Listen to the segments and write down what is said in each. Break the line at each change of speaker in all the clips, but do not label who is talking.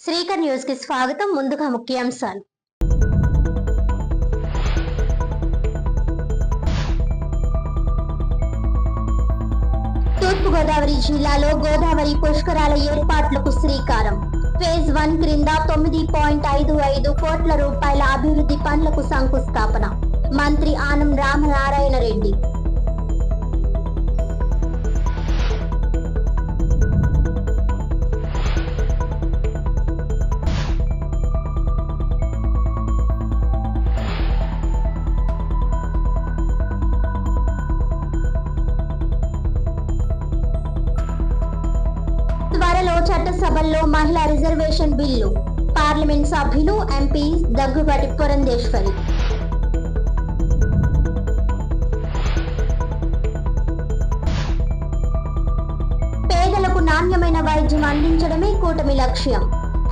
Srikar news కి స్వాగతం. ముందుగా ముఖ్యాంశాలు. తూర్పుగోదావరి జిల్లాలో గోదావరి పుష్కరాల ఏర్పాట్లకు శ్రీకారం. ఫేజ్ 1 క్రింద 9.55 కోట్ల రూపాయల అభివృద్ధి పనులకు శంకుస్థాపన. మంత్రి ఆనం రామనారాయణ రెడ్డి. త్వరలో చట్టసభల్లో మహిళా రిజర్వేషన్ బిల్లు. పార్లమెంట్ సభ్యులు ఎంపీ దగ్గుబాటి పురంధేశ్వరి. పేదలకు నాణ్యమైన వైద్యం అందించడమే కూటమి లక్ష్యం.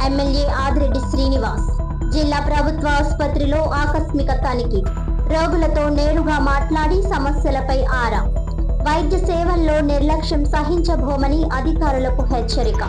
ఎమ్మెల్యే ఆదిరెడ్డి శ్రీనివాస్. జిల్లా ప్రభుత్వ ఆసుపత్రిలో ఆకస్మిక తనిఖీ. రోగులతో నేరుగా మాట్లాడి సమస్యలపై ఆరా. వైద్య సేవల్లో నిర్లక్ష్యం సహించబోమని అధికారులకు హెచ్చరిక.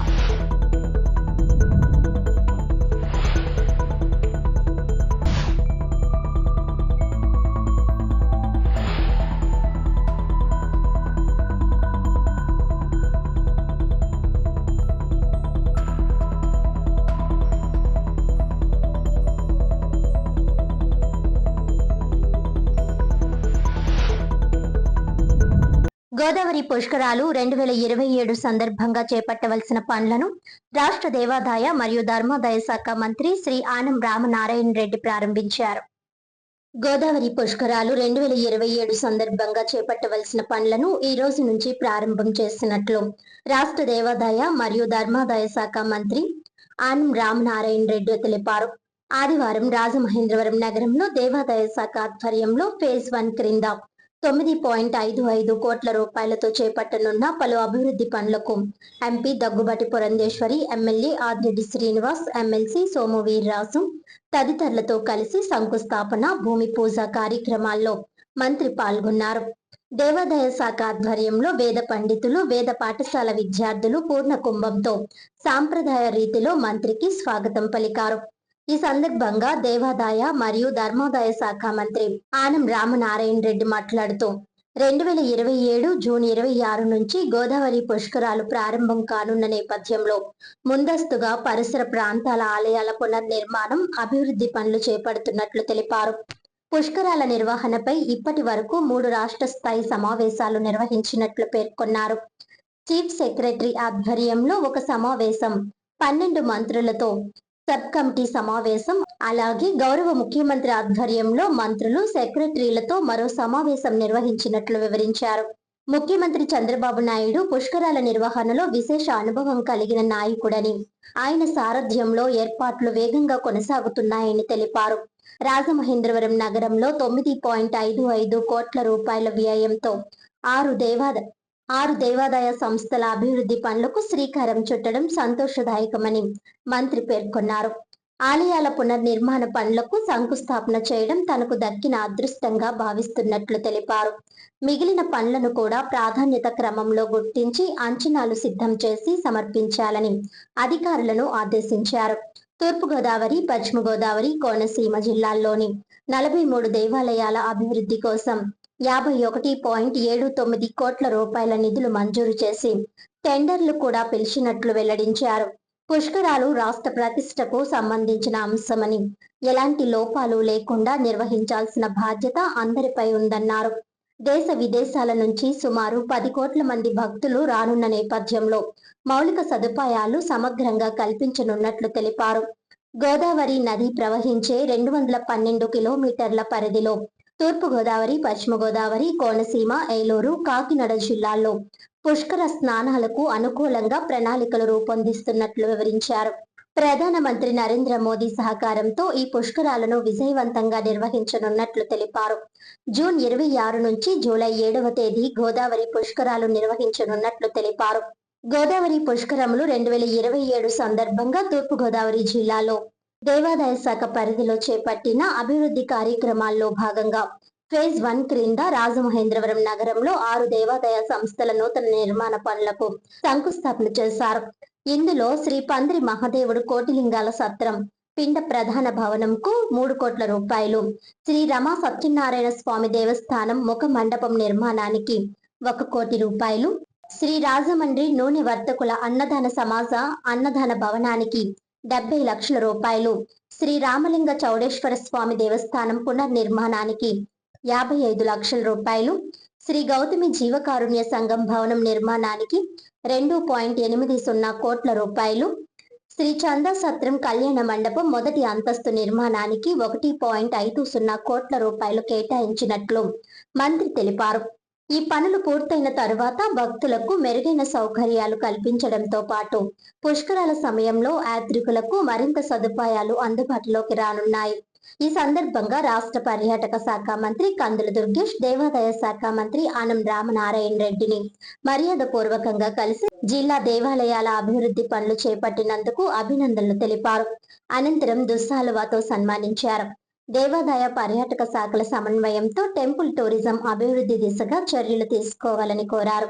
గోదావరి పుష్కరాలు 2027 సందర్భంగా చేపట్టవలసిన పనులను రాష్ట్ర దేవాదాయ మరియు ధర్మాదాయ శాఖ మంత్రి శ్రీ ఆనం రామనారాయణ రెడ్డి ప్రారంభించారు. గోదావరి పుష్కరాలు 2027 సందర్భంగా చేపట్టవలసిన పనులను ఈ రోజు నుంచి ప్రారంభం చేసినట్లు రాష్ట్ర దేవాదాయ మరియు ధర్మాదాయ శాఖ మంత్రి ఆనం రామనారాయణ రెడ్డి తెలిపారు. ఆదివారం రాజమహేంద్రవరం నగరంలో దేవాదాయ శాఖ ఆధ్వర్యంలో ఫేజ్ 1 క్రింద 9.55 కోట్ల రూపాయలతో చేపట్టనున్న పలు అభివృద్ధి పనులకు MP Daggubati Purandeswari, MLA Adireddy Srinivas, MLC Somu Veerraju తదితరులతో కలిసి శంకుస్థాపన, భూమి పూజ కార్యక్రమాల్లో మంత్రి పాల్గొన్నారు. దేవాదాయ శాఖ ఆధ్వర్యంలో వేద పండితులు, వేద పాఠశాల విద్యార్థులు పూర్ణ కుంభంతో సాంప్రదాయ రీతిలో మంత్రికి స్వాగతం పలికారు. ఈ సందర్భంగా దేవాదాయ మరియు ధర్మాదాయ శాఖ మంత్రి ఆనం రామనారాయణ రెడ్డి మాట్లాడుతూ 2027 జూన్ 26 నుంచి గోదావరి పుష్కరాలు ప్రారంభం కానున్న నేపథ్యంలో ముందస్తుగా పరిసర ప్రాంతాల ఆలయాల పునర్నిర్మాణం, అభివృద్ధి పనులు చేపడుతున్నట్లు తెలిపారు. పుష్కరాల నిర్వహణపై ఇప్పటి వరకు 3 రాష్ట్ర స్థాయి సమావేశాలు నిర్వహించినట్లు పేర్కొన్నారు. చీఫ్ సెక్రటరీ ఆధ్వర్యంలో ఒక సమావేశం, 12 మంత్రులతో సబ్ కమిటీ సమావేశం, అలాగే గౌరవ ముఖ్యమంత్రి ఆధ్వర్యంలో మంత్రులు, సెక్రటరీలతో మరో సమావేశం నిర్వహించినట్లు వివరించారు. ముఖ్యమంత్రి చంద్రబాబు నాయుడు పుష్కరాల నిర్వహణలో విశేష అనుభవం కలిగిన నాయకుడని, ఆయన సారథ్యంలో ఏర్పాట్లు వేగంగా కొనసాగుతున్నాయని తెలిపారు. రాజమహేంద్రవరం నగరంలో 9.55 కోట్ల రూపాయల వ్యయంతో 6 దేవాదాయ సంస్థల అభివృద్ధి పనులకు శ్రీకారం చుట్టడం సంతోషదాయకమని మంత్రి పేర్కొన్నారు. ఆలయాల పునర్నిర్మాణ పనులకు శంకుస్థాపన చేయడం తనకు దక్కిన అదృష్టంగా భావిస్తున్నట్లు తెలిపారు. మిగిలిన పనులను కూడా ప్రాధాన్యత క్రమంలో గుర్తించి అంచనాలు సిద్ధం చేసి సమర్పించాలని అధికారులను ఆదేశించారు. తూర్పుగోదావరి, పశ్చిమ గోదావరి, కోనసీమ జిల్లాల్లోని 43 దేవాలయాల అభివృద్ధి కోసం 51.79 కోట్ల రూపాయల నిధులు మంజూరు చేసి టెండర్లు కూడా పిలిచినట్లు వెల్లడించారు. పుష్కరాలు రాష్ట్ర ప్రతిష్టకు సంబంధించిన అంశమని, ఎలాంటి లోపాలు లేకుండా నిర్వహించాల్సిన బాధ్యత అందరిపై ఉందన్నారు. దేశ విదేశాల నుంచి సుమారు 10 కోట్ల మంది భక్తులు రానున్న నేపథ్యంలో మౌలిక సదుపాయాలు సమగ్రంగా కల్పించనున్నట్లు తెలిపారు. గోదావరి నది ప్రవహించే 212 కిలోమీటర్ల పరిధిలో తూర్పు గోదావరి, పశ్చిమ గోదావరి, కోనసీమ, ఏలూరు, కాకినాడ జిల్లాల్లో పుష్కర స్నానాలకు అనుకూలంగా ప్రణాళికలు రూపొందిస్తున్నట్లు వివరించారు. ప్రధానమంత్రి నరేంద్ర మోదీ సహకారంతో ఈ పుష్కరాలను విజయవంతంగా నిర్వహించనున్నట్లు తెలిపారు. జూన్ 26 నుంచి జూలై 7వ తేదీ గోదావరి పుష్కరాలు నిర్వహించనున్నట్లు తెలిపారు. గోదావరి పుష్కరములు 2027 సందర్భంగా తూర్పు గోదావరి జిల్లాలో దేవాదాయ శాఖ పరిధిలో చేపట్టిన అభివృద్ధి కార్యక్రమాల్లో భాగంగా ఫేజ్ 1 క్రింద రాజమహేంద్రవరం నగరంలో 6 దేవాదాయ సంస్థల నూతన నిర్మాణ పనులకు శంకుస్థాపన చేశారు. ఇందులో శ్రీ పందిరి మహాదేవుడు కోటిలింగాల సత్రం పిండ ప్రధాన భవనంకు 3 కోట్ల రూపాయలు, శ్రీ రమా సత్యనారాయణ స్వామి దేవస్థానం ముఖ మండపం నిర్మాణానికి 1 కోటి రూపాయలు, శ్రీ రాజమండ్రి నూనె వర్తకుల అన్నదాన సమాజ అన్నదాన భవనానికి 70 లక్షల రూపాయలు, శ్రీ రామలింగ చౌడేశ్వర స్వామి దేవస్థానం పునర్నిర్మాణానికి 55 లక్షల రూపాయలు, శ్రీ గౌతమి జీవకారుణ్య సంఘం భవనం నిర్మాణానికి 2.80 కోట్ల రూపాయలు, శ్రీ చందా సత్రం కళ్యాణ మండపం మొదటి అంతస్తు నిర్మాణానికి 1.50 కోట్ల రూపాయలు కేటాయించినట్లు మంత్రి తెలిపారు. ఈ పనులు పూర్తయిన తరువాత భక్తులకు మెరుగైన సౌకర్యాలు కల్పించడంతో పాటు పుష్కరాల సమయంలో యాత్రికులకు మరింత సదుపాయాలు అందుబాటులోకి రానున్నాయి. ఈ సందర్భంగా రాష్ట్ర పర్యాటక శాఖ మంత్రి కందుల దుర్గేష్, దేవాదాయ శాఖ మంత్రి ఆనం రామనారాయణ రెడ్డిని మర్యాద పూర్వకంగా కలిసి జిల్లా దేవాలయాల అభివృద్ధి పనులు చేపట్టినందుకు అభినందనలు తెలిపారు. అనంతరం దుస్సాలువాతో సన్మానించారు. దేవాదాయ పర్యాటక శాఖల సమన్వయంతో టెంపుల్ టూరిజం అభివృద్ధి దిశగా చర్యలు తీసుకోవాలని కోరారు.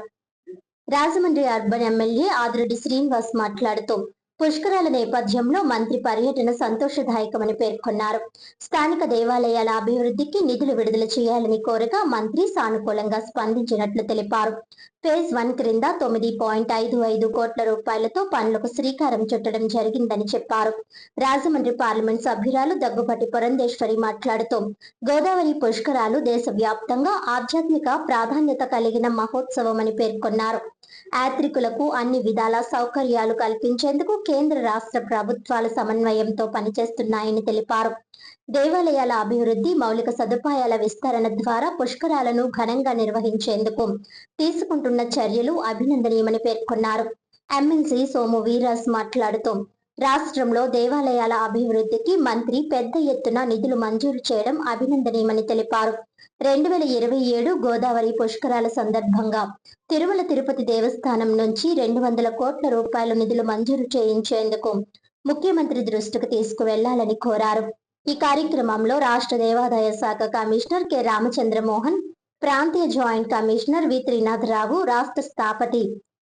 రాజమండ్రి అర్బన్ ఎమ్మెల్యే ఆదిరెడ్డి శ్రీనివాస్ మాట్లాడుతూ పుష్కరాల నేపథ్యంలో మంత్రి పర్యటన సంతోషదాయకమని పేర్కొన్నారు. స్థానిక దేవాలయాల అభివృద్ధికి నిధులు విడుదల చేయాలని కోరగా మంత్రి సానుకూలంగా స్పందించినట్లు తెలిపారు. ఫేజ్ 1 క్రింద 9.55 కోట్ల రూపాయలతో పనులకు శ్రీకారం చుట్టడం జరిగిందని చెప్పారు. రాజమండ్రి పార్లమెంట్ సభ్యురాలు దగ్గుపాటి పురంధేశ్వరి మాట్లాడుతూ గోదావరి పుష్కరాలు దేశవ్యాప్తంగా ఆధ్యాత్మిక ప్రాధాన్యత కలిగిన మహోత్సవమని పేర్కొన్నారు. యాత్రికులకు అన్ని విధాల సౌకర్యాలు కల్పించేందుకు కేంద్ర రాష్ట్ర ప్రభుత్వాల సమన్వయంతో పనిచేస్తున్నాయని తెలిపారు. దేవాలయాల అభివృద్ధి, మౌలిక సదుపాయాల విస్తరణ ద్వారా పుష్కరాలను ఘనంగా నిర్వహించేందుకు తీసుకుంటున్న చర్యలు అభినందనీయమని పేర్కొన్నారు. ఎమ్మెల్సీ సోము వీరాస్ మాట్లాడుతూ రాష్ట్రంలో దేవాలయాల అభివృద్ధికి మంత్రి పెద్ద ఎత్తున నిధులు మంజూరు చేయడం అభినందనీయమని తెలిపారు. 2027 గోదావరి పుష్కరాల సందర్భంగా తిరుమల తిరుపతి దేవస్థానం నుంచి 200 కోట్ల రూపాయల నిధులు మంజూరు చేయించేందుకు ముఖ్యమంత్రి దృష్టికి తీసుకువెళ్లాలని కోరారు. ఈ కార్యక్రమంలో రాష్ట్ర దేవాదాయ శాఖ కమిషనర్ కె రామచంద్రమోహన్, ప్రాంతీయ జాయింట్ కమిషనర్ వి త్రినాథరావు, రాష్ట్ర స్థాపతి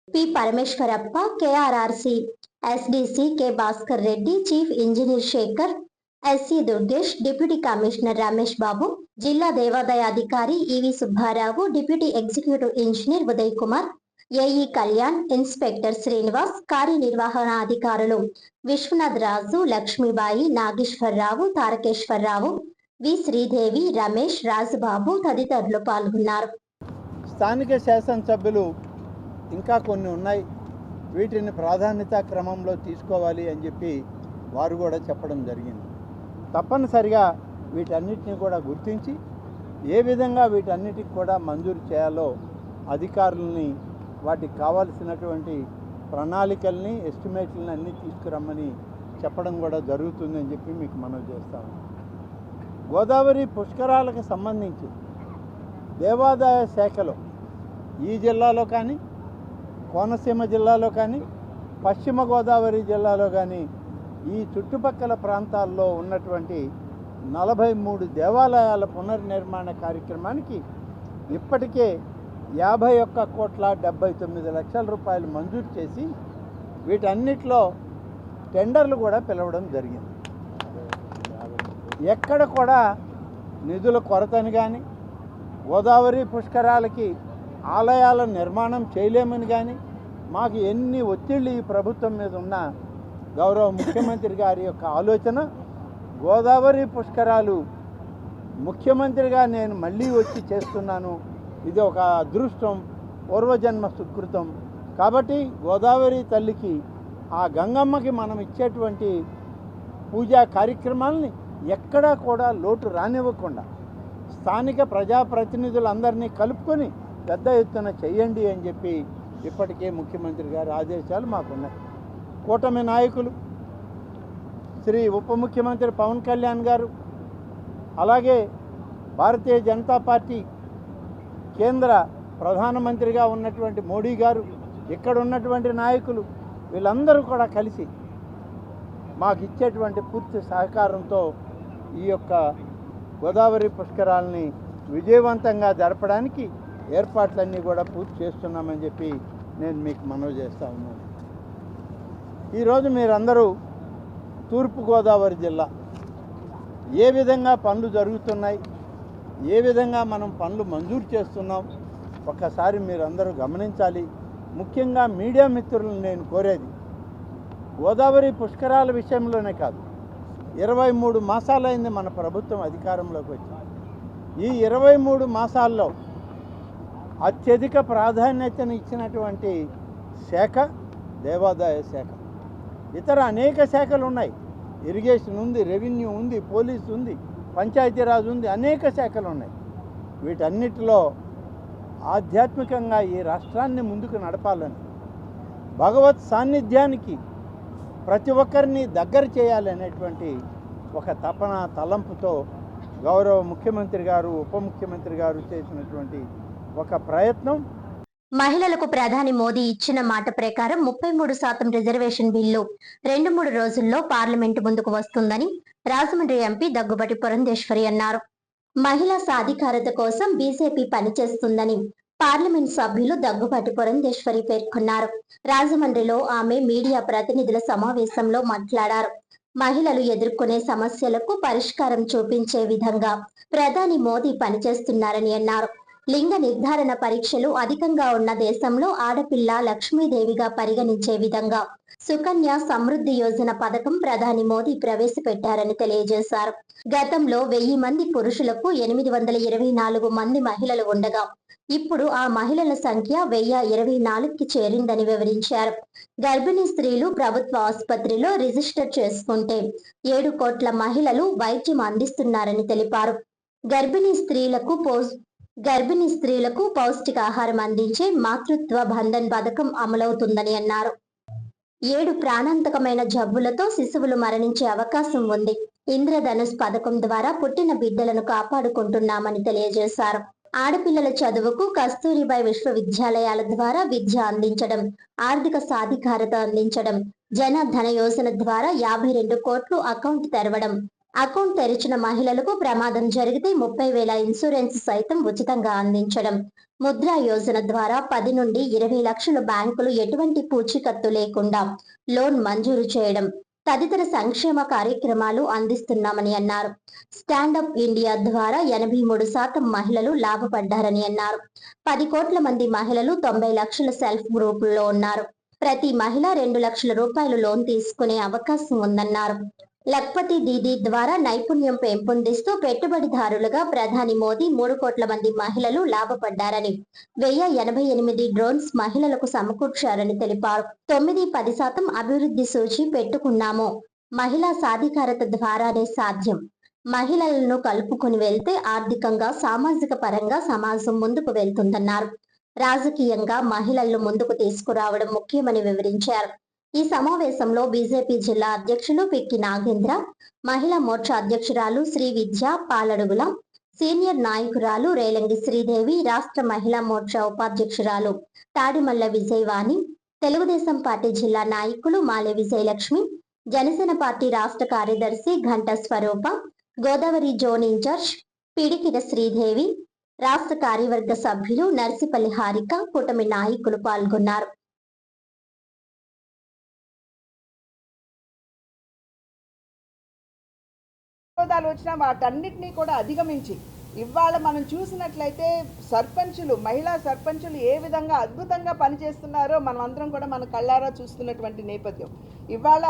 P Parameshwarappa, KRRC SDC K Bhaskar Reddy, chief engineer Shekhar, SC Durgesh, deputy commissioner Ramesh Babu, జిల్లా దేవాదాయ అధికారి EV Subbarao, deputy executive engineer Uday Kumar, AE Kalyan, inspector Srinivas, కార్యనిర్వహణాధికారులు విశ్వనాథ్ రాజు, లక్ష్మీబాయి, నాగేశ్వరరావు, తారకేశ్వరరావు, వి శ్రీదేవి, రమేష్, రాజుబాబు తదితరులు పాల్గొన్నారు.
స్థానిక శాసనసభ్యులు ఇంకా కొన్ని ఉన్నాయి, వీటిని ప్రాధాన్యత క్రమంలో తీసుకోవాలి అని చెప్పి వారు కూడా చెప్పడం జరిగింది. తప్పనిసరిగా వీటన్నిటిని కూడా గుర్తించి ఏ విధంగా వీటన్నిటికి కూడా మంజూరు చేయాలో అధికారులని, వాటికి కావాల్సినటువంటి ప్రణాళికల్ని, ఎస్టిమేట్లని అన్నీ తీసుకురమ్మని చెప్పడం కూడా జరుగుతుందని చెప్పి మీకు మనవి చేస్తాము. గోదావరి పుష్కరాలకు సంబంధించి దేవాదాయ శాఖలో ఈ జిల్లాలో కానీ, కోనసీమ జిల్లాలో కానీ, పశ్చిమ గోదావరి జిల్లాలో కానీ, ఈ చుట్టుపక్కల ప్రాంతాల్లో ఉన్నటువంటి 43 దేవాలయాల పునర్నిర్మాణ కార్యక్రమానికి ఇప్పటికే 51,79,00,000 రూపాయలు మంజూరు చేసి వీటన్నిటిలో టెండర్లు కూడా పిలవడం జరిగింది. ఎక్కడ కూడా నిధుల కొరతని కానీ, గోదావరి పుష్కరాలకి ఆలయాల నిర్మాణం చేయలేమని కానీ, మాకు ఎన్ని ఒత్తిళ్ళు ఈ ప్రభుత్వం మీద ఉన్నా గౌరవ ముఖ్యమంత్రి గారి యొక్క ఆలోచన గోదావరి పుష్కరాలు ముఖ్యమంత్రిగా నేను మళ్ళీ వచ్చి చేస్తున్నాను, ఇది ఒక అదృష్టం, పూర్వజన్మ సుకృతం. కాబట్టి గోదావరి తల్లికి, ఆ గంగమ్మకి మనం ఇచ్చేటువంటి పూజా కార్యక్రమాలని ఎక్కడా కూడా లోటు రానివ్వకుండా స్థానిక ప్రజాప్రతినిధులందరినీ కలుపుకొని పెద్ద ఎత్తున చెయ్యండి అని చెప్పి ఇప్పటికే ముఖ్యమంత్రి గారి ఆదేశాలు మాకున్నాయి. కూటమి నాయకులు శ్రీ ఉప ముఖ్యమంత్రి పవన్ కళ్యాణ్ గారు, అలాగే భారతీయ జనతా పార్టీ కేంద్ర ప్రధానమంత్రిగా ఉన్నటువంటి మోడీ గారు, ఇక్కడ ఉన్నటువంటి నాయకులు వీళ్ళందరూ కూడా కలిసి మాకు ఇచ్చేటువంటి పూర్తి సహకారంతో ఈ యొక్క గోదావరి పుష్కరాలని విజయవంతంగా జరపడానికి ఏర్పాట్లన్నీ కూడా పూర్తి చేస్తున్నామని చెప్పి నేను మీకు మనవి చేస్తూ ఉన్నాను. ఈరోజు మీరందరూ తూర్పుగోదావరి జిల్లా ఏ విధంగా పనులు జరుగుతున్నాయి, ఏ విధంగా మనం పనులు మంజూరు చేస్తున్నాం ఒక్కసారి మీరందరూ గమనించాలి. ముఖ్యంగా మీడియా మిత్రులను నేను కోరేది, గోదావరి పుష్కరాల విషయంలోనే కాదు, 23 మాసాలైంది మన ప్రభుత్వం అధికారంలోకి వచ్చి. ఈ 23 మాసాల్లో అత్యధిక ప్రాధాన్యతను ఇచ్చినటువంటి శాఖ దేవాదాయ శాఖ. ఇతర అనేక శాఖలు ఉన్నాయి, ఇరిగేషన్ ఉంది, రెవెన్యూ ఉంది, పోలీసు ఉంది, పంచాయతీరాజ్ ఉంది, అనేక శాఖలు ఉన్నాయి. వీటన్నిటిలో ఆధ్యాత్మికంగా ఈ రాష్ట్రాన్ని ముందుకు నడపాలని, భగవత్ సాన్నిధ్యానికి ప్రతి ఒక్కరిని దగ్గర చేయాలనేటువంటి ఒక తపన తలంపుతో గౌరవ ముఖ్యమంత్రి గారు, ఉప ముఖ్యమంత్రి గారు చేసినటువంటి ఒక ప్రయత్నం.
మహిళలకు ప్రధాని మోదీ ఇచ్చిన మాట ప్రకారం 33% రిజర్వేషన్ బిల్లు 2-3 రోజుల్లో పార్లమెంటు ముందుకు వస్తుందని రాజమండ్రి ఎంపీ దగ్గుబాటి పురంధేశ్వరి అన్నారు. మహిళా సాధికారత కోసం బీజేపీ పనిచేస్తుందని పార్లమెంట్ సభ్యులు దగ్గుబాటి పురంధేశ్వరి పేర్కొన్నారు. రాజమండ్రిలో ఆమె మీడియా ప్రతినిధుల సమావేశంలో మాట్లాడారు. మహిళలు ఎదుర్కొనే సమస్యలకు పరిష్కారం చూపించే విధంగా ప్రధాని మోదీ పనిచేస్తున్నారని అన్నారు. లింగ నిర్ధారణ పరీక్షలు అధికంగా ఉన్న దేశంలో ఆడపిల్ల లక్ష్మీదేవిగా పరిగణించే విధంగా సుకన్య సమృద్ధి యోజన పథకం ప్రధాని మోదీ ప్రవేశపెట్టారని తెలియజేశారు. గతంలో 1000 మంది పురుషులకు 824 మంది మహిళలు ఉండగా ఇప్పుడు ఆ మహిళల సంఖ్య 1024కి చేరిందని వివరించారు. గర్భిణీ స్త్రీలు ప్రభుత్వ ఆసుపత్రిలో రిజిస్టర్ చేసుకుంటే 7 కోట్ల మహిళలు వైద్యం అందిస్తున్నారని తెలిపారు. గర్భిణీ స్త్రీలకు పౌష్టికాహారం అందించే మాతృత్వ బంధన్ పథకం అమలవుతుందని అన్నారు. 7 ప్రాణాంతకమైన జబ్బులతో శిశువులు మరణించే అవకాశం ఉంది. ఇంద్రధనుష్ పథకం ద్వారా పుట్టిన బిడ్డలను కాపాడుకుంటున్నామని తెలియజేశారు. ఆడపిల్లల చదువుకు కస్తూరిబాయి విశ్వవిద్యాలయాల ద్వారా విద్య అందించడం, ఆర్థిక సాధికారత అందించడం, జన ధన యోజన ద్వారా 52 కోట్లు అకౌంట్ తెరవడం, అకౌంట్ తెరిచిన మహిళలకు ప్రమాదం జరిగితే 30,000 ఇన్సూరెన్స్ సైతం ఉచితంగా అందించడం, ముద్రా యోజన ద్వారా 10 నుండి 20 లక్షల బ్యాంకులు ఎటువంటి పూచీకత్తు లేకుండా లోన్ మంజూరు చేయడం తదితర సంక్షేమ కార్యక్రమాలు అందిస్తున్నామని అన్నారు. స్టాండప్ ఇండియా ద్వారా 83% మహిళలు లాభపడ్డారని అన్నారు. 10 కోట్ల మంది మహిళలు 90 లక్షల సెల్ఫ్ గ్రూపుల్లో ఉన్నారు. ప్రతి మహిళ 2 లక్షల రూపాయలు లోన్ తీసుకునే అవకాశం ఉందన్నారు. లక్పతి దీదీ ద్వారా నైపుణ్యం పెంపొందిస్తూ పెట్టుబడిదారులుగా ప్రధాని మోదీ 3 కోట్ల మంది మహిళలు లాభపడ్డారని, 1088 డ్రోన్స్ మహిళలకు సమకూర్చారని తెలిపారు. 9-10% అభివృద్ధి సూచి పెట్టుకున్నాము. మహిళా సాధికారత ద్వారానే సాధ్యం. మహిళలను కలుపుకుని వెళ్తే ఆర్థికంగా, సామాజిక పరంగా సమాజం ముందుకు వెళ్తుందన్నారు. రాజకీయంగా మహిళలను ముందుకు తీసుకురావడం ముఖ్యమని వివరించారు. ఈ సమావేశంలో బీజేపీ జిల్లా అధ్యక్షులు పిక్కి నాగేంద్ర, మహిళా మోర్చా అధ్యక్షురాలు శ్రీ విద్య పాలడుగుల, సీనియర్ నాయకురాలు రేలంగి శ్రీదేవి, రాష్ట్ర మహిళా మోర్చా ఉపాధ్యక్షురాలు తాడిమల్ల విజయవాణి, తెలుగుదేశం పార్టీ జిల్లా నాయకులు మాలె విజయలక్ష్మి, జనసేన పార్టీ రాష్ట్ర కార్యదర్శి ఘంట స్వరూప, గోదావరి జోన్ ఇన్ఛార్జ్ పిడికిర శ్రీదేవి, రాష్ట్ర కార్యవర్గ సభ్యులు నర్సిపల్లి హారిక, కూటమి నాయకులు పాల్గొన్నారు.
విరోధాలు వచ్చినా వాటన్నిటినీ కూడా అధిగమించి ఇవాళ మనం చూసినట్లయితే మహిళా సర్పంచులు ఏ విధంగా అద్భుతంగా పనిచేస్తున్నారో మనం అందరం కూడా మన కళ్ళారా చూస్తున్నటువంటి నేపథ్యం. ఇవాళ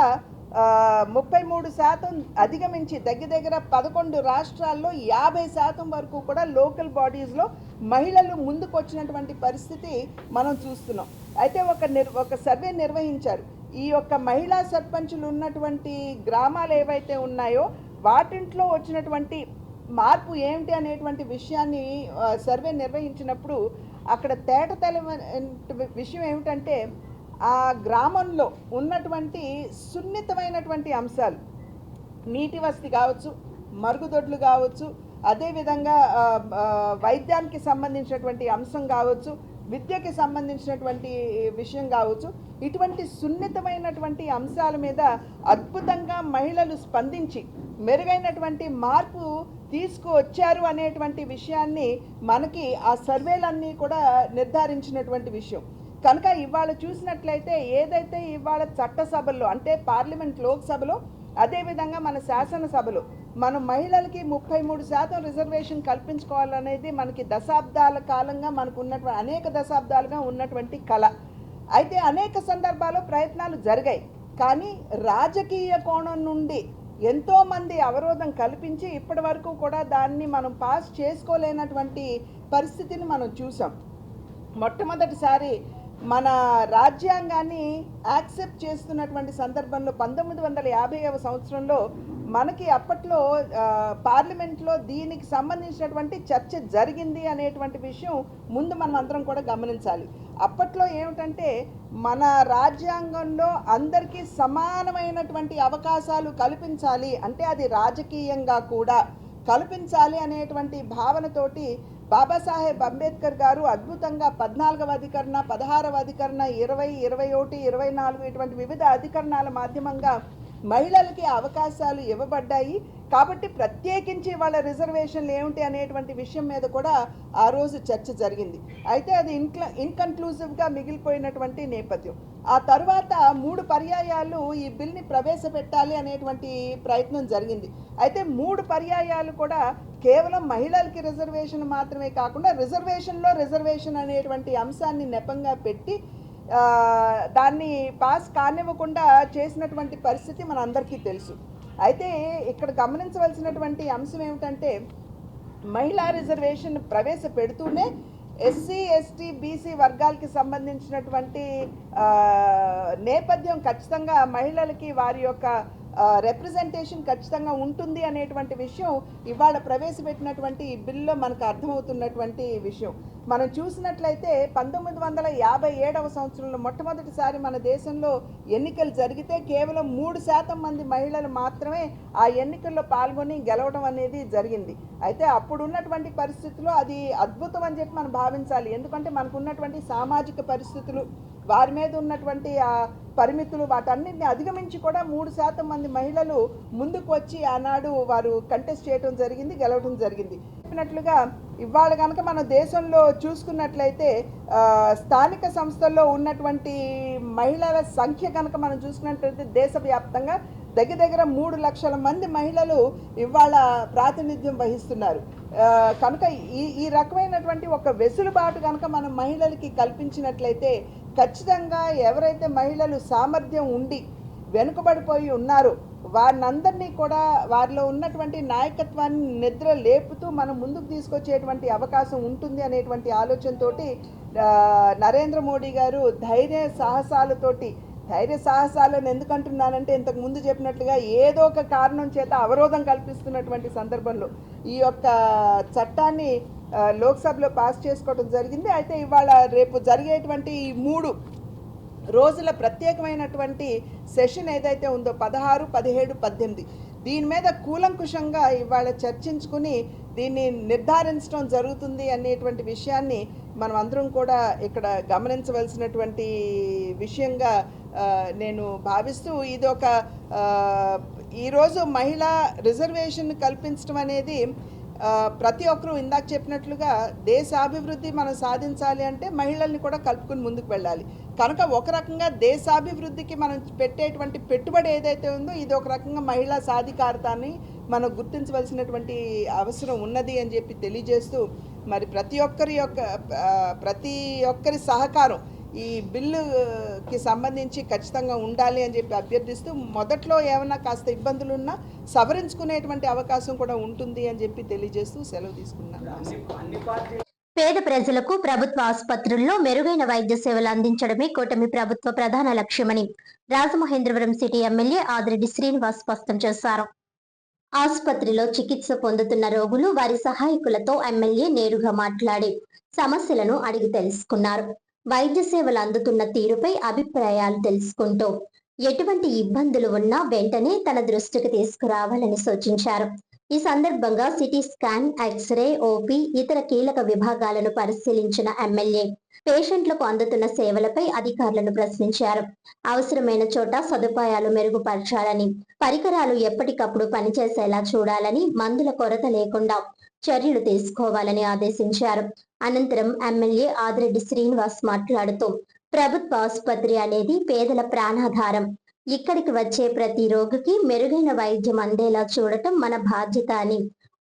33% అధిగమించి దగ్గర 11 రాష్ట్రాల్లో 50% వరకు కూడా లోకల్ బాడీస్లో మహిళలు ముందుకు వచ్చినటువంటి పరిస్థితి మనం చూస్తున్నాం. అయితే ఒక సర్వే నిర్వహించారు. ఈ యొక్క మహిళా సర్పంచులు ఉన్నటువంటి గ్రామాలు ఏవైతే ఉన్నాయో వాటింట్లో వచ్చినటువంటి మార్పు ఏమిటి అనేటువంటి విషయాన్ని సర్వే నిర్వహించినప్పుడు అక్కడ తేటతెల్లని విషయం ఏమిటంటే ఆ గ్రామంలో ఉన్నటువంటి సున్నితమైనటువంటి అంశాలు, నీటి వసతి కావచ్చు, మరుగుదొడ్లు కావచ్చు, అదేవిధంగా వైద్యానికి సంబంధించినటువంటి అంశం కావచ్చు, విద్యకి సంబంధించినటువంటి విషయం కావచ్చు, ఇటువంటి సున్నితమైనటువంటి అంశాల మీద అద్భుతంగా మహిళలు స్పందించి మెరుగైనటువంటి మార్పు తీసుకువచ్చారు అనేటువంటి విషయాన్ని మనకి ఆ సర్వేలన్నీ కూడా నిర్ధారించినటువంటి విషయం. కనుక ఇవాళ చూసినట్లయితే ఏదైతే ఇవాళ చట్టసభల్లో అంటే పార్లమెంట్ లోక్సభలో అదేవిధంగా మన శాసనసభలో మనం మహిళలకి 33% రిజర్వేషన్ కల్పించుకోవాలనేది మనకి దశాబ్దాల కాలంగా మనకు ఉన్నటువంటి అనేక దశాబ్దాలుగా ఉన్నటువంటి కళ. అయితే అనేక సందర్భాల్లో ప్రయత్నాలు జరిగాయి, కానీ రాజకీయ కోణం నుండి ఎంతోమంది అవరోధం కల్పించి ఇప్పటి వరకు కూడా దాన్ని మనం పాస్ చేసుకోలేనటువంటి పరిస్థితిని మనం చూసాం. మొట్టమొదటిసారి మన రాజ్యాంగాన్ని యాక్సెప్ట్ చేస్తున్నటువంటి సందర్భంలో 1950వ సంవత్సరంలో మనకి అప్పట్లో పార్లమెంట్లో దీనికి సంబంధించినటువంటి చర్చ జరిగింది అనేటువంటి విషయం ముందు మనం అందరం కూడా గమనించాలి. అప్పట్లో ఏమిటంటే మన రాజ్యాంగంలో అందరికీ సమానమైనటువంటి అవకాశాలు కల్పించాలి, అంటే అది రాజకీయంగా కూడా కల్పించాలి అనేటువంటి భావనతోటి బాబాసాహెబ్ అంబేద్కర్ గారు అద్భుతంగా 14వ అధికరణ, 16వ అధికరణ, 20, 21, 24 ఇటువంటి వివిధ అధికరణాల మాధ్యమంగా మహిళలకి అవకాశాలు ఇవ్వబడ్డాయి. కాబట్టి ప్రత్యేకించి వాళ్ళ రిజర్వేషన్లు ఏమిటి అనేటువంటి విషయం మీద కూడా ఆ రోజు చర్చ జరిగింది. అయితే అది ఇన్కన్క్లూజివ్గా మిగిలిపోయినటువంటి నేపథ్యం. ఆ తర్వాత 3 పర్యాయాలు ఈ బిల్ని ప్రవేశపెట్టాలి అనేటువంటి ప్రయత్నం జరిగింది. అయితే 3 పర్యాయాలు కూడా కేవలం మహిళలకి రిజర్వేషన్ మాత్రమే కాకుండా రిజర్వేషన్లో రిజర్వేషన్ అనేటువంటి అంశాన్ని నెపంగా పెట్టి దాన్ని పాస్ కానివ్వకుండా చేసినటువంటి పరిస్థితి మన అందరికీ తెలుసు. అయితే ఇక్కడ గమనించవలసినటువంటి అంశం ఏమిటంటే మహిళా రిజర్వేషన్ ప్రవేశపెడుతూనే ఎస్సీ, ఎస్టీ, బీసీ వర్గాలకి సంబంధించినటువంటి నేపథ్యం ఖచ్చితంగా మహిళలకి వారి యొక్క రిప్రజెంటేషన్ ఖచ్చితంగా ఉంటుంది అనేటువంటి విషయం ఇవాళ ప్రవేశపెట్టినటువంటి ఈ బిల్లో మనకు అర్థమవుతున్నటువంటి విషయం. మనం చూసినట్లయితే 1957వ సంవత్సరంలో మొట్టమొదటిసారి మన దేశంలో ఎన్నికలు జరిగితే కేవలం 3% మంది మహిళలు మాత్రమే ఆ ఎన్నికల్లో పాల్గొని గెలవడం అనేది జరిగింది. అయితే అప్పుడున్నటువంటి పరిస్థితుల్లో అది అద్భుతం అని చెప్పి మనం భావించాలి. ఎందుకంటే మనకు ఉన్నటువంటి సామాజిక పరిస్థితులు, వారి మీద ఉన్నటువంటి ఆ పరిమితులు, వాటన్నిటిని అధిగమించి కూడా 3% మంది మహిళలు ముందుకు వచ్చి ఆనాడు వారు కంటెస్ట్ చేయడం జరిగింది, గెలవడం జరిగింది. చెప్పినట్లుగా ఇవాళ కనుక మన దేశంలో చూసుకున్నట్లయితే స్థానిక సంస్థల్లో ఉన్నటువంటి మహిళల సంఖ్య కనుక మనం చూసుకున్నట్లయితే దేశవ్యాప్తంగా దగ్గర 3 లక్షల మంది మహిళలు ఇవాళ ప్రాతినిధ్యం వహిస్తున్నారు. కనుక ఈ రకమైనటువంటి ఒక వెసులుబాటు కనుక మనం మహిళలకి కల్పించినట్లయితే ఖచ్చితంగా ఎవరైతే మహిళలు సామర్థ్యం ఉండి వెనుకబడిపోయి ఉన్నారో వారినందరినీ కూడా వారిలో ఉన్నటువంటి నాయకత్వాన్ని నిద్ర లేపుతూ మనం ముందుకు తీసుకొచ్చేటువంటి అవకాశం ఉంటుంది అనేటువంటి ఆలోచనతోటి నరేంద్ర మోడీ గారు ధైర్య సాహసాలను ఎందుకంటున్నానంటే ఇంతకు ముందు చెప్పినట్లుగా ఏదో ఒక కారణం చేత అవరోధం కల్పిస్తున్నటువంటి సందర్భంలో ఈ యొక్క చట్టాన్ని లోక్సభలో పాస్ చేసుకోవడం జరిగింది. అయితే ఇవాళ రేపు జరిగేటువంటి ఈ 3 రోజుల ప్రత్యేకమైనటువంటి సెషన్ ఏదైతే ఉందో 16, 17, 18 దీని మీద కూలంకుషంగా ఇవాళ చర్చించుకుని దీన్ని నిర్ధారించడం జరుగుతుంది అనేటువంటి విషయాన్ని మనం అందరం కూడా ఇక్కడ గమనించవలసినటువంటి విషయంగా నేను భావిస్తూ ఇది ఒక ఈరోజు మహిళా రిజర్వేషన్ కల్పించడం అనేది ప్రతి ఒక్కరూ ఇందాక చెప్పినట్లుగా దేశాభివృద్ధి మనం సాధించాలి అంటే మహిళల్ని కూడా కలుపుకుని ముందుకు వెళ్ళాలి. కనుక ఒక రకంగా దేశాభివృద్ధికి మనం పెట్టేటువంటి పెట్టుబడి ఏదైతే ఉందో ఇది ఒక రకంగా మహిళా సాధికారతని మనం గుర్తించవలసినటువంటి అవసరం ఉన్నది అని చెప్పి తెలియజేస్తూ మరి ప్రతి ఒక్కరి సహకారం ఈ బిల్లుకి సంబంధించి ఖచ్చితంగా ఉండాలి అని చెప్పి అభ్యర్థిస్తూ మొదట్లో ఏమైనా కాస్త ఇబ్బందులు ఉన్నా సవరించుకునేటువంటి అవకాశం కూడా ఉంటుంది అని చెప్పి తెలియజేస్తూ సెలవు తీసుకున్నాను.
పేద ప్రజలకు ప్రభుత్వ ఆసుపత్రుల్లో మెరుగైన వైద్య సేవలు అందించడమే కూటమి ప్రభుత్వ ప్రధాన లక్ష్యమని రాజమహేంద్రవరం సిటీ ఎమ్మెల్యే ఆదిరెడ్డి శ్రీనివాస్ స్పష్టం చేశారు. ఆసుపత్రిలో చికిత్స పొందుతున్న రోగులు వారి సహాయకులతో ఎమ్మెల్యే నేరుగా మాట్లాడి సమస్యలను అడిగి తెలుసుకున్నారు. వైద్య సేవలు అందుతున్న తీరుపై అభిప్రాయాలు తెలుసుకుంటూ ఎటువంటి ఇబ్బందులు ఉన్నా వెంటనే తన దృష్టికి తీసుకురావాలని సూచించారు. ఈ సందర్భంగా సిటీ స్కాన్, ఎక్స్రే, ఓపీ, ఇతర కీలక విభాగాలను పరిశీలించిన ఎమ్మెల్యే పేషెంట్లకు అందుతున్న సేవలపై అధికారులను ప్రశ్నించారు. అవసరమైన చోట సదుపాయాలు మెరుగుపరచాలని, పరికరాలు ఎప్పటికప్పుడు పనిచేసేలా చూడాలని, మందుల కొరత లేకుండా చర్యలు తీసుకోవాలని ఆదేశించారు. అనంతరం ఎమ్మెల్యే ఆదిరెడ్డి శ్రీనివాస్ మాట్లాడుతూ, ప్రభుత్వ ఆసుపత్రి అనేది పేదల ప్రాణాధారం. ఇక్కడికి వచ్చే ప్రతి రోగికి మెరుగైన వైద్యం అందేలా చూడటం మన బాధ్యత అని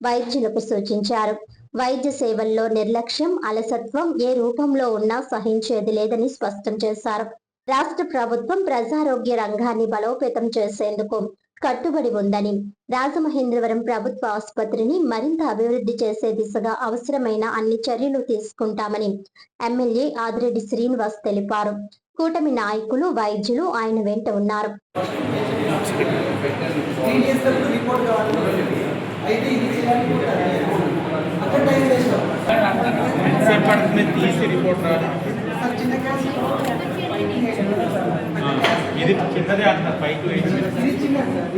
వైద్యులకు సూచించారు. వైద్య సేవల్లో నిర్లక్ష్యం, అలసత్వం ఏ రూపంలో ఉన్నా సహించేది లేదని స్పష్టం చేశారు. రాష్ట్ర ప్రభుత్వం ప్రజారోగ్య రంగాన్ని బలోపేతం చేసేందుకు కట్టుబడి ఉందని, రాజమహేంద్రవరం ప్రభుత్వ ఆసుపత్రిని మరింత అభివృద్ధి చేసే దిశగా అవసరమైన అన్ని చర్యలు తీసుకుంటామని ఎమ్మెల్యే ఆదిరెడ్డి శ్రీనివాస్ తెలిపారు. కూటమి నాయకులు, వైద్యులు ఆయన వెంట ఉన్నారు.
ఇది చిన్నదే అంటారు, 5 to 8 minutes.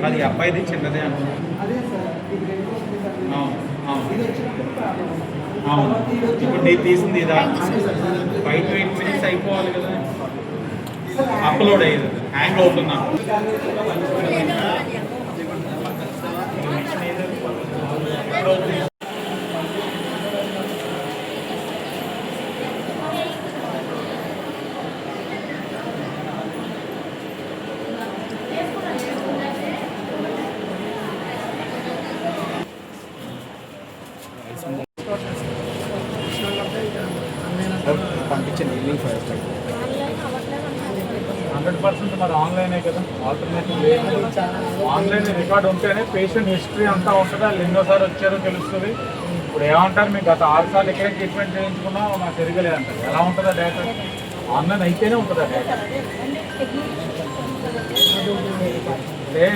అది అబ్బాయిది చిన్నదే అంటారు. అవును, ఇప్పుడు నేను తీసింది ఇదా 5 to 8 minutes అయిపోవాలి కదా. అప్లోడ్ అయ్యేది హ్యాంగ్ అవుతున్నా. పంపించండి ఈవినింగ్ 5 o'clock. 100% మరి ఆన్లైనే కదా, ఆల్టర్నేటివ్ లేదు. ఆన్లైన్ రికార్డ్ ఉంటేనే పేషెంట్ హిస్టరీ అంతా ఉంటుంది, వాళ్ళు ఎన్నోసారి వచ్చారో తెలుస్తుంది. ఇప్పుడు ఏమంటారు, మీకు గత 6 సార్లు ఎక్కడ ట్రీట్మెంట్ చేయించుకున్నా నాకు తిరగలేదు అంటారు. ఎలా ఉంటుందా డేటా? ఆన్లైన్ అయితేనే ఉంటుందా డేటా.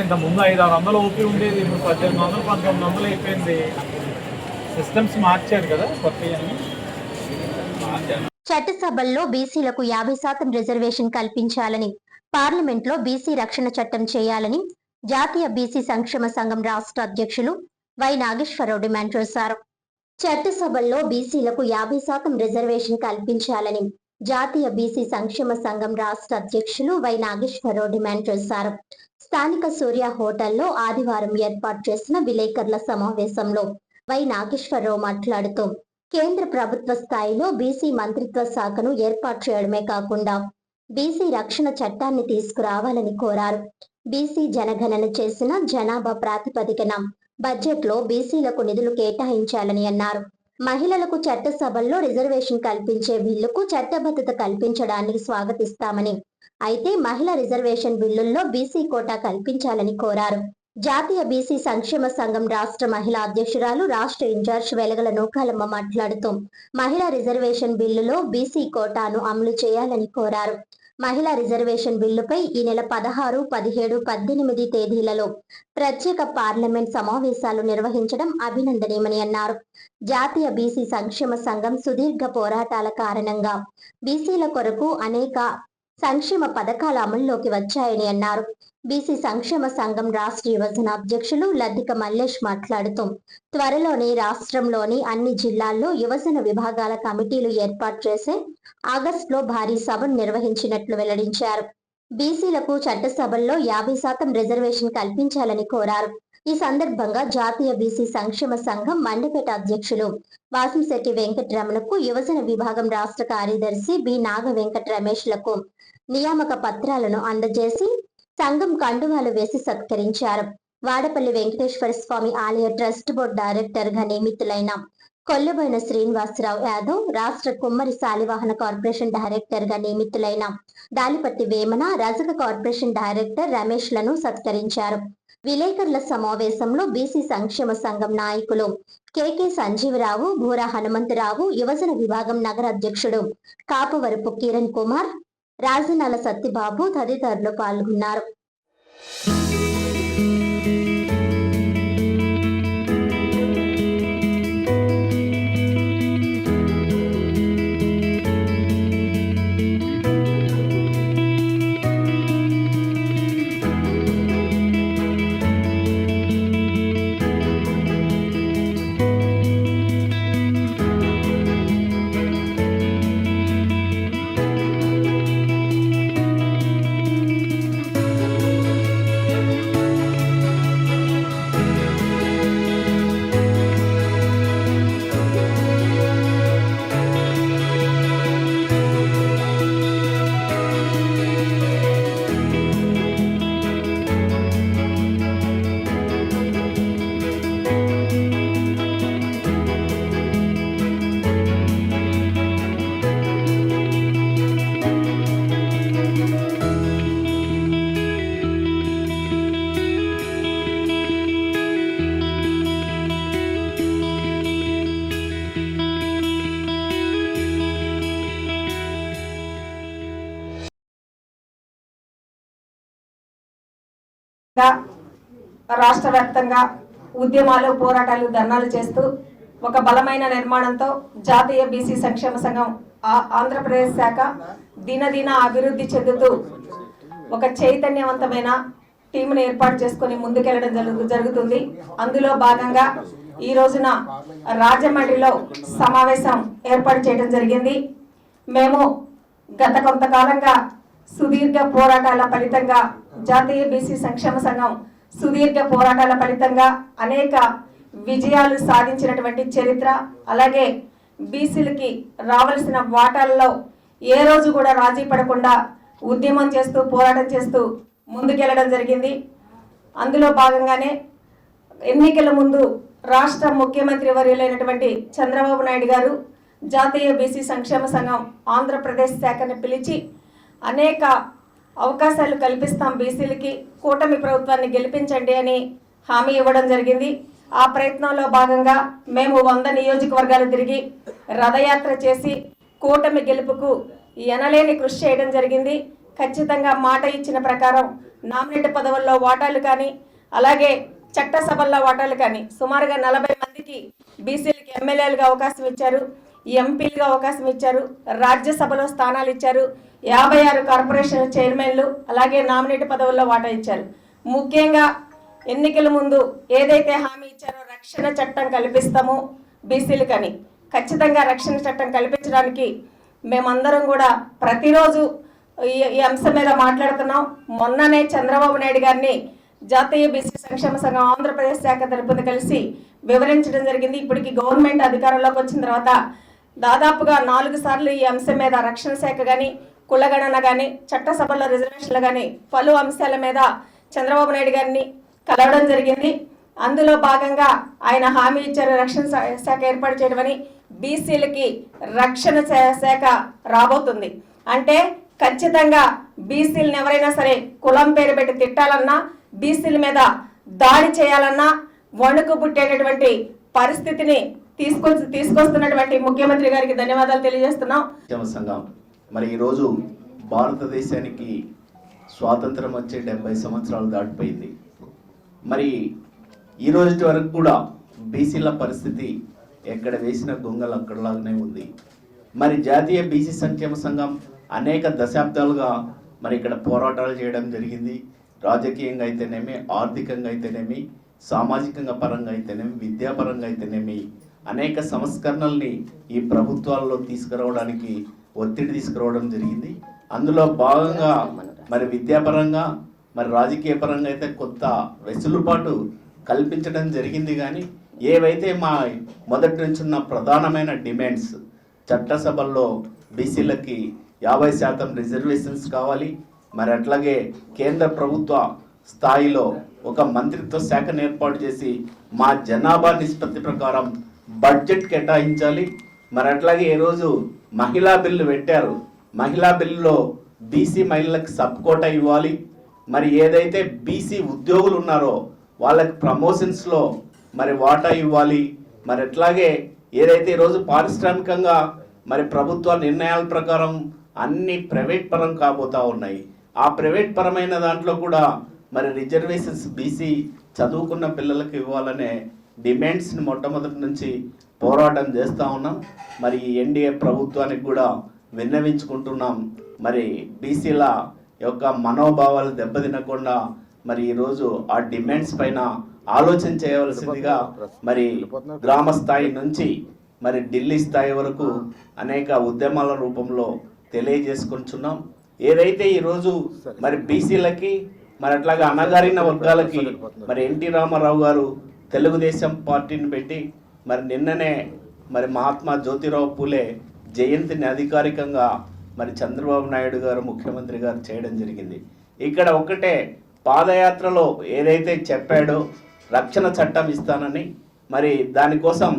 ఇంత ముందు 500-600 ఓపీ ఉండేది, ఇప్పుడు 1800-1900 అయిపోయింది. సిస్టమ్స్ మార్చారు కదా కొత్త.
చట్టసభల్లో బీసీలకు 50% రిజర్వేషన్ కల్పించాలని, పార్లమెంట్లో బీసీ రక్షణ చట్టం చేయాలని జాతీయ బీసీ సంక్షేమ సంఘం రాష్ట్ర అధ్యక్షులు వై నాగేశ్వరరావు డిమాండ్ చేశారు. చట్టసభల్లో బీసీలకు 50% రిజర్వేషన్ కల్పించాలని జాతీయ బీసీ సంక్షేమ సంఘం రాష్ట్ర అధ్యక్షులు వై నాగేశ్వరరావు డిమాండ్ చేశారు. స్థానిక సూర్య హోటల్లో ఆదివారం ఏర్పాటు చేసిన విలేకరుల సమావేశంలో వై నాగేశ్వరరావు మాట్లాడుతూ, కేంద్ర ప్రభుత్వ స్థాయిలో బీసీ మంత్రిత్వ శాఖను ఏర్పాటు చేయడమే కాకుండా బీసీ రక్షణ చట్టాన్ని తీసుకురావాలని కోరారు. బీసీ జనగణన చేసిన జనాభా ప్రాతిపదికన బడ్జెట్లో బీసీలకు నిధులు కేటాయించాలని అన్నారు. మహిళలకు చట్టసభల్లో రిజర్వేషన్ కల్పించే బిల్లుకు చట్టబద్ధత కల్పించడాన్ని స్వాగతిస్తామని, అయితే మహిళా రిజర్వేషన్ బిల్లుల్లో బీసీ కోటా కల్పించాలని కోరారు. జాతీయ బీసీ సంక్షేమ సంఘం రాష్ట్ర మహిళా అధ్యక్షురాలు, రాష్ట్ర ఇన్ఛార్జ్ వెలగల నూకాలమ్మ మాట్లాడుతూ, మహిళా రిజర్వేషన్ బిల్లులో బీసీ కోటాను అమలు చేయాలని కోరారు. మహిళా రిజర్వేషన్ బిల్లుపై ఈ నెల 16, 17, 18 తేదీలలో ప్రత్యేక పార్లమెంట్ సమావేశాలు నిర్వహించడం అభినందనీయమని అన్నారు. జాతీయ బీసీ సంక్షేమ సంఘం సుదీర్ఘ పోరాటాల కారణంగా బీసీల కొరకు అనేక సంక్షేమ పథకాల అమల్లోకి వచ్చాయని అన్నారు. బీసీ సంక్షేమ సంఘం రాష్ట్ర యువజన అధ్యక్షులు లద్దిక మల్లేష్ మాట్లాడుతూ, త్వరలోనే రాష్ట్రంలోని అన్ని జిల్లాల్లో యువజన విభాగాల కమిటీలు ఏర్పాటు చేసే ఆగస్టులో భారీ సభను నిర్వహించినట్లు వెల్లడించారు. బీసీలకు చట్టసభల్లో 50% రిజర్వేషన్ కల్పించాలని కోరారు. ఈ సందర్భంగా జాతీయ బీసీ సంక్షేమ సంఘం మండపేట అధ్యక్షులు వాసంశెట్టి వెంకటరమణకు, యువజన విభాగం రాష్ట్ర కార్యదర్శి బి నాగ వెంకట రమేష్లకు నియామక పత్రాలను అందజేసి సంఘం కండువాలు వేసి సత్కరించారు. వాడపల్లి వెంకటేశ్వర స్వామి ఆలయ ట్రస్ట్ బోర్డు డైరెక్టర్ గా నియమితులైన కొల్లబోయిన శ్రీనివాసరావు యాదవ్, రాష్ట్ర కుమ్మరి శాలివాహన కార్పొరేషన్ డైరెక్టర్ గా నియమితులైన దాలిపట్టి వేమన, రజక కార్పొరేషన్ డైరెక్టర్ రమేష్ లను సత్కరించారు. విలేకరుల సమావేశంలో బీసీ సంక్షేమ సంఘం నాయకులు కెకే సంజీవరావు, భూరా హనుమంతరావు, యువజన విభాగం నగర అధ్యక్షుడు కాపవరపు కిరణ్ కుమార్, రాజనాల సత్యబాబు తదితరులు పాల్గొన్నారు.
రాష్ట్ర వ్యాప్తంగా ఉద్యమాలు, పోరాటాలు, ధర్నాలు చేస్తూ ఒక బలమైన నిర్మాణంతో జాతీయ బీసీ సంక్షేమ సంఘం ఆంధ్రప్రదేశ్ శాఖ దినదిన అభివృద్ధి చెందుతూ ఒక చైతన్యవంతమైన టీంను ఏర్పాటు చేసుకొని ముందుకెళ్లడం జరుగుతుంది. అందులో భాగంగా ఈ రోజున రాజమండ్రిలో సమావేశం ఏర్పాటు చేయడం జరిగింది. మేము గత కొంతకాలంగా సుదీర్ఘ పోరాటాల ఫలితంగా జాతీయ బీసీ సంక్షేమ సంఘం సుదీర్ఘ పోరాటాల ఫలితంగా అనేక విజయాలు సాధించినటువంటి చరిత్ర, అలాగే బీసీలకి రావాల్సిన వాటాల్లో ఏ రోజు కూడా రాజీ పడకుండా ఉద్యమం చేస్తూ పోరాటం చేస్తూ ముందుకెళ్లడం జరిగింది. అందులో భాగంగానే ఎన్నికల ముందు రాష్ట్ర ముఖ్యమంత్రి వర్యులైనటువంటి చంద్రబాబు నాయుడు గారు జాతీయ బీసీ సంక్షేమ సంఘం ఆంధ్రప్రదేశ్ శాఖను పిలిచి అనేక అవకాశాలు కల్పిస్తాం బీసీలకి, కూటమి ప్రభుత్వాన్ని గెలిపించండి అని హామీ ఇవ్వడం జరిగింది. ఆ ప్రయత్నంలో భాగంగా మేము 100 నియోజకవర్గాలు తిరిగి రథయాత్ర చేసి కూటమి గెలుపుకు ఎనలేని కృషి చేయడం జరిగింది. ఖచ్చితంగా మాట ఇచ్చిన ప్రకారం నామినేట్ పదవుల్లో వాటాలు కానీ, అలాగే చట్టసభల్లో వాటాలు కానీ సుమారుగా 40 మందికి బీసీలకి ఎమ్మెల్యేలుగా అవకాశం ఇచ్చారు, ఎంపీలుగా అవకాశం ఇచ్చారు, రాజ్యసభలో స్థానాలు ఇచ్చారు, 56 కార్పొరేషన్ చైర్మన్లు, అలాగే నామినేట్ పదవుల్లో వాటా ఇచ్చారు. ముఖ్యంగా ఎన్నికల ముందు ఏదైతే హామీ ఇచ్చారో రక్షణ చట్టం కల్పిస్తామో బీసీలకని, ఖచ్చితంగా రక్షణ చట్టం కల్పించడానికి మేమందరం కూడా ప్రతిరోజు ఈ అంశం మీద మాట్లాడుతున్నాం. మొన్ననే చంద్రబాబు నాయుడు గారిని జాతీయ బీసీ సంక్షేమ సంఘం ఆంధ్రప్రదేశ్ శాఖ తరపున కలిసి వివరించడం జరిగింది. ఇప్పటికి గవర్నమెంట్ అధికారంలోకి వచ్చిన తర్వాత దాదాపుగా 4 సార్లు ఈ అంశం మీద రక్షణ శాఖ కానీ, కులగణన కానీ, చట్టసభల్లో రిజర్వేషన్లు కానీ పలు అంశాల మీద చంద్రబాబు నాయుడు గారిని కలవడం జరిగింది. అందులో భాగంగా ఆయన హామీ ఇచ్చారు రక్షణ శాఖ ఏర్పాటు చేయడమని. బీసీలకి రక్షణ శాఖ రాబోతుంది అంటే ఖచ్చితంగా బీసీలను ఎవరైనా సరే కులం పేరు పెట్టి తిట్టాలన్నా, బీసీల మీద దాడి చేయాలన్నా వణుకు పుట్టేటటువంటి పరిస్థితిని తీసుకొస్తున్నటువంటి ముఖ్యమంత్రి గారికి ధన్యవాదాలు తెలియజేస్తున్నాం.
సంఘం మరి ఈరోజు భారతదేశానికి స్వాతంత్రం వచ్చే 70 సంవత్సరాలు దాటిపోయింది. మరి ఈ రోజు వరకు కూడా బీసీల పరిస్థితి ఎక్కడ వేసిన గొంగలు అక్కడలాగానే ఉంది. మరి జాతీయ బీసీ సంక్షేమ సంఘం అనేక దశాబ్దాలుగా మరి ఇక్కడ పోరాటాలు చేయడం జరిగింది. రాజకీయంగా అయితేనేమి, ఆర్థికంగా అయితేనేమి, సామాజికంగా పరంగా అయితేనేమి, విద్యాపరంగా అయితేనేమి అనేక సంస్కరణల్ని ఈ ప్రభుత్వాల్లో తీసుకురావడానికి ఒత్తిడి తీసుకురావడం జరిగింది. అందులో భాగంగా మరి విద్యాపరంగా, మరి రాజకీయ పరంగా అయితే కొత్త వెసులుబాటు కల్పించడం జరిగింది. కానీ ఏవైతే మా మొదటి నుంచి ఉన్న ప్రధానమైన డిమాండ్స్, చట్టసభల్లో బీసీలకి 50% రిజర్వేషన్స్ కావాలి, మరి అట్లాగే కేంద్ర ప్రభుత్వ స్థాయిలో ఒక మంత్రిత్వ శాఖను ఏర్పాటు చేసి మా జనాభా నిష్పత్తి ప్రకారం బడ్జెట్ కేటాయించాలి, మరి అట్లాగే ఈరోజు మహిళా బిల్లు పెట్టారు, మహిళా బిల్లులో బీసీ మహిళలకు సబ్ కోటా ఇవ్వాలి, మరి ఏదైతే బీసీ ఉద్యోగులు ఉన్నారో వాళ్ళకి ప్రమోషన్స్లో మరి వాటా ఇవ్వాలి, మరి అట్లాగే ఏదైతే ఈరోజు పారిశ్రామికంగా మరి ప్రభుత్వ నిర్ణయాల ప్రకారం అన్ని ప్రైవేట్ పరం కాబోతా ఉన్నాయి, ఆ ప్రైవేట్ పరమైన దాంట్లో కూడా మరి రిజర్వేషన్స్ బీసీ చదువుకున్న పిల్లలకు ఇవ్వాలనే డిమాండ్స్ని మొట్టమొదటి నుంచి పోరాటం చేస్తూ ఉన్నాం. మరి ఎన్డీఏ ప్రభుత్వానికి కూడా విన్నవించుకుంటున్నాం. మరి బీసీల యొక్క మనోభావాలు దెబ్బతినకుండా మరి ఈరోజు ఆ డిమాండ్స్ పైన ఆలోచన చేయవలసిందిగా మరి గ్రామ స్థాయి నుంచి మరి ఢిల్లీ స్థాయి వరకు అనేక ఉద్యమాల రూపంలో తెలియజేసుకుంటున్నాం. ఏదైతే ఈరోజు మరి బీసీలకి మరి అట్లాగే అణగారిన వర్గాలకి మరి ఎన్టీ రామారావు గారు తెలుగుదేశం పార్టీని పెట్టి మరి నిన్ననే మరి మహాత్మా జ్యోతిరావు పూలే జయంతిని అధికారికంగా మరి చంద్రబాబు నాయుడు గారు ముఖ్యమంత్రి గారు చేయడం జరిగింది. ఇక్కడ ఒకటే పాదయాత్రలో ఏదైతే చెప్పాడో రక్షణ చట్టం ఇస్తానని, మరి దానికోసం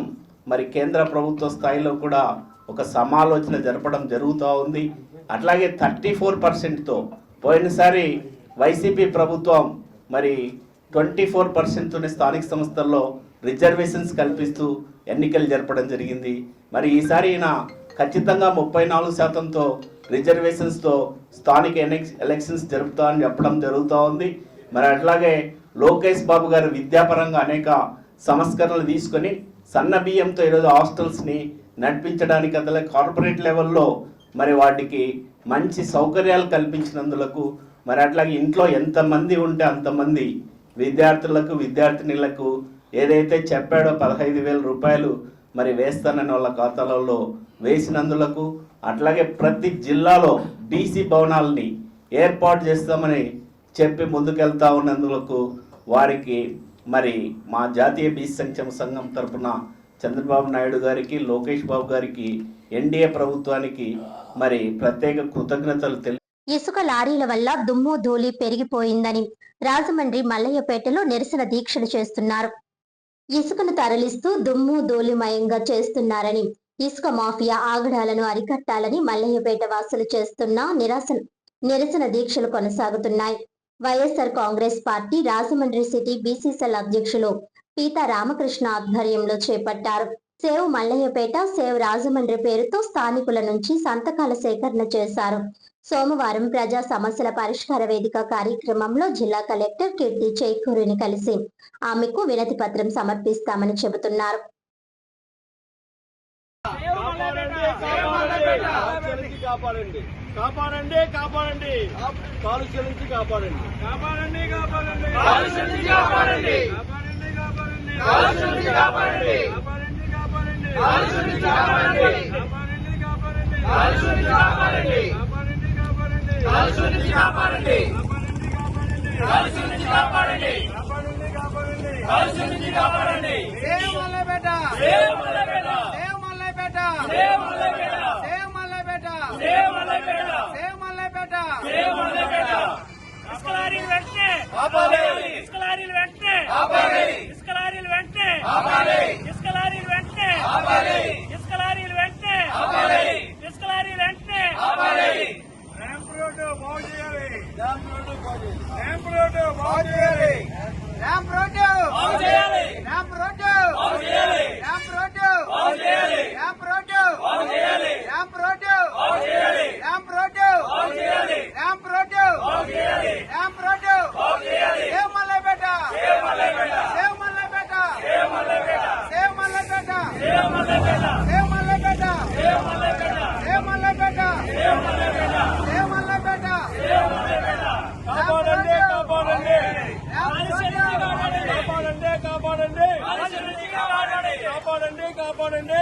మరి కేంద్ర ప్రభుత్వ స్థాయిలో కూడా ఒక సమాలోచన జరపడం జరుగుతూ ఉంది. అట్లాగే 34%తో పోయినసారి వైసీపీ ప్రభుత్వం మరి 24%తోనే స్థానిక సంస్థల్లో రిజర్వేషన్స్ కల్పిస్తూ ఎన్నికలు జరపడం జరిగింది. మరి ఈసారి ఈయన ఖచ్చితంగా 34%తో రిజర్వేషన్స్తో స్థానిక ఎలక్షన్స్ జరుపుతా అని చెప్పడం జరుగుతూ ఉంది. మరి అట్లాగే లోకేష్ బాబు గారు విద్యాపరంగా అనేక సంస్కరణలు తీసుకొని సన్న బియ్యంతో ఈరోజు హాస్టల్స్ని నడిపించడానికి అసలు కార్పొరేట్ లెవెల్లో మరి వాటికి మంచి సౌకర్యాలు కల్పించినందులకు మరి అట్లాగే ఇంట్లో ఎంతమంది ఉంటే అంతమంది విద్యార్థులకు విద్యార్థినులకు ఏదైతే చెప్పాడో 15,000 రూపాయలు మరి వేస్తానని వాళ్ళ ఖాతాలలో వేసినందులకు, అట్లాగే ప్రతి జిల్లాలో బీసీ భవనాలని ఏర్పాటు చేస్తామని చెప్పి ముందుకెళ్తా ఉన్నందులకు వారికి మరి మా జాతీయ బీసీ సంక్షేమ సంఘం తరఫున చంద్రబాబు నాయుడు గారికి, లోకేష్ బాబు గారికి, ఎన్డీఏ ప్రభుత్వానికి మరి ప్రత్యేక కృతజ్ఞతలు
ఇసుక లారీల వల్ల దుమ్ము ధూళి పెరిగిపోయిందని రాజమండ్రి మల్లయ్యపేటలో నిరసన దీక్షలు చేస్తున్నారు. ఇసుకను తరలిస్తూ దుమ్ము ధూళిమయంగా చేస్తున్నారని, ఇసుక మాఫియా ఆగడాలను అరికట్టాలని మల్లయ్యపేట వాసులు చేస్తున్న నిరసన దీక్షలు కొనసాగుతున్నాయి. YSR Congress party Rajahmundry city BCCL అధ్యక్షులు పీతా రామకృష్ణ ఆధ్వర్యంలో చేపట్టారు. సేవ్ మల్లయ్యపేట, సేవ్ రాజమండ్రి పేరుతో స్థానికుల నుంచి సంతకాల సేకరణ చేశారు. సోమవారం ప్రజా సమస్యల పరిష్కార వేదిక కార్యక్రమంలో జిల్లా కలెక్టర్ కీర్తి చేకూరిని కలిసి ఆమెకు వినతి పత్రం సమర్పిస్తామని చెబుతున్నారు.
కాపాడండి కాపాడండి కాలుష్యం నుంచి కాపాడండి కాపాడండి కాపాడండి కాలుష్యం నుంచి కాపాడండి కాలుష్యం నుంచి కాపాడండి కాలుష్యం నుంచి కాపాడండి కాలుష్యం నుంచి కాపాడండి కాలుష్యం నుంచి కాపాడండి కాలుష్యం నుంచి కాపాడండి కాలుష్యం నుంచి కాపాడండి save Mallayyapeta save Mallayyapeta save Mallayyapeta save Mallayyapeta save Mallayyapeta save Mallayyapeta save Mallayyapeta save Mallayyapeta ఇస్కలారీలు వెంటనే ఆపాలి ఇస్కలారీలు వెంటనే ఆపాలి ఇస్కలారీలు వెంటనే ఆపాలి ఇస్కలారీలు వెంటనే ఆపాలి ఇస్కలారీలు వెంటనే ఆపాలి ఇస్కలారీలు వెంటనే ఆపాలి ర్యాంప్ రోడ్డు బాగు చేయాలి ర్యాంప్ రోడ్డు బాగు చేయాలి ర్యాంప్ రోడ్డు బాగు చేయాలి ర్యాంప్ రోడ్డు బాగు చేయాలి ర్యాంప్ రోడ్డు బాగు చేయాలి ర్యాంప్ రోడ్డు బాగు చేయాలి ర్యాంప్ రోడ్డు బాగు చేయాలి ర్యాంప్ రోడ్డు బాగు చేయాలి ర్యాంప్ రోడ్డు బాగు చేయాలి ర్యాంప్ రోడ్డు బాగు చేయాలి ర్యాంప్ రోడ్డు బాగు చేయాలి save Mallayyapeta save Mallayyapeta save Mallayyapeta save Mallayyapeta save Mallayyapeta save Mallayyapeta save Mallayyapeta save Mallayyapeta save Mallayyapeta save Mallayyapeta save Mallayyapeta save Mallayyapeta కాపాడండి కాపాడండి కాపాడండి కాపాడండి కాపాడండి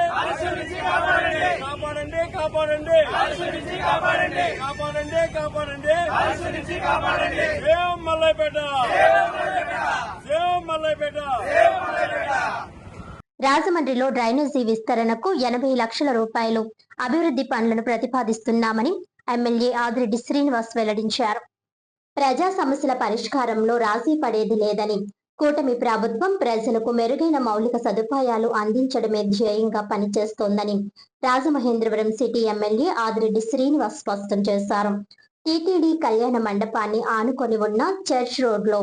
కాపాడండి కాపాడండి కాపాడండి కాపాడండి కాపాడండి కాపాడండి save Mallayyapeta save Mallayyapeta save Mallayyapeta.
రాజమండ్రిలో డ్రైనేజీ విస్తరణకు 80 లక్షల రూపాయలు అభివృద్ధి పనులను ప్రతిపాదిస్తున్నామని ఎమ్మెల్యే ఆదిరెడ్డి శ్రీనివాస్ వెల్లడించారు. ప్రజా సమస్యల పరిష్కారంలో రాజీ పడేది లేదని, కూటమి ప్రభుత్వం ప్రజలకు మెరుగైన మౌలిక సదుపాయాలు అందించడమే ధ్యేయంగా పనిచేస్తోందని రాజమహేంద్రవరం సిటీ ఎమ్మెల్యే ఆదిరెడ్డి శ్రీనివాస్ స్పష్టం చేశారు. టీటీడీ కళ్యాణ మండపాన్ని ఆనుకొని ఉన్న చర్చ్ రోడ్ లో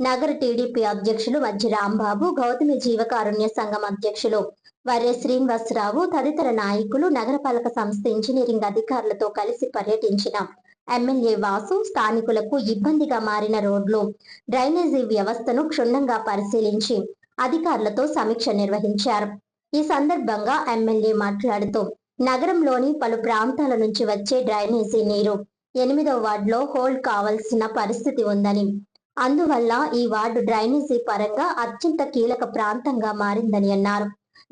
నగర టీడీపీ అధ్యక్షులు మధ్య రాంబాబు, గౌతమి జీవకారుణ్య సంఘం అధ్యక్షులు వర్రె శ్రీనివాసరావు తదితర నాయకులు, నగరపాలక సంస్థ ఇంజనీరింగ్ అధికారులతో కలిసి పర్యటించిన ఎమ్మెల్యే వాసు స్థానికులకు ఇబ్బందిగా మారిన రోడ్లు, డ్రైనేజీ వ్యవస్థను క్షుణ్ణంగా పరిశీలించి అధికారులతో సమీక్ష నిర్వహించారు. ఈ సందర్భంగా ఎమ్మెల్యే మాట్లాడుతూ నగరంలోని పలు ప్రాంతాల నుంచి వచ్చే డ్రైనేజీ నీరు 8వ వార్డులో హోల్డ్ కావాల్సిన పరిస్థితి ఉందని, అందువల్ల ఈ వార్డు డ్రైనేజీ పరంగా అత్యంత కీలక ప్రాంతంగా మారిందని అన్నారు.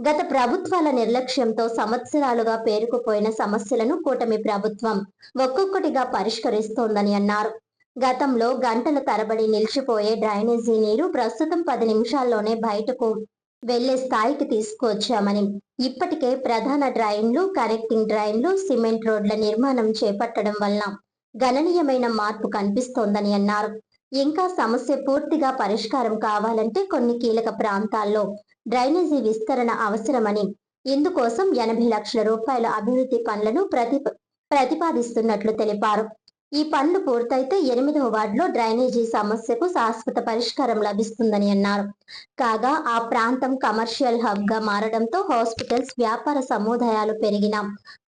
గత ప్రభుత్వాల నిర్లక్ష్యంతో సంవత్సరాలుగా పేరుకుపోయిన సమస్యలను కూటమి ప్రభుత్వం ఒక్కొక్కటిగా పరిష్కరిస్తోందని అన్నారు. గతంలో గంటల తరబడి నిలిచిపోయే డ్రైనేజీ నీరు ప్రస్తుతం 10 నిమిషాల్లోనే బయటకు వెళ్లే స్థాయికి తీసుకువచ్చామని, ఇప్పటికే ప్రధాన డ్రైన్లు, కనెక్టింగ్ డ్రైన్లు, సిమెంట్ రోడ్ల నిర్మాణం చేపట్టడం వల్ల గణనీయమైన మార్పు కనిపిస్తోందని అన్నారు. ఇంకా సమస్య పూర్తిగా పరిష్కారం కావాలంటే కొన్ని కీలక ప్రాంతాల్లో డ్రైనేజీ విస్తరణ అవసరమని, ఇందుకోసం 80 లక్షల రూపాయల అభివృద్ధి పనులను ప్రతిపాదిస్తున్నట్లు తెలిపారు. ఈ పనులు పూర్తయితే 8వ వార్డులో డ్రైనేజీ సమస్యకు శాశ్వత పరిష్కారం లభిస్తుందని అన్నారు. కాగా ఆ ప్రాంతం కమర్షియల్ హబ్ గా మారడంతో హాస్పిటల్స్, వ్యాపార సముదాయాలు పెరిగిన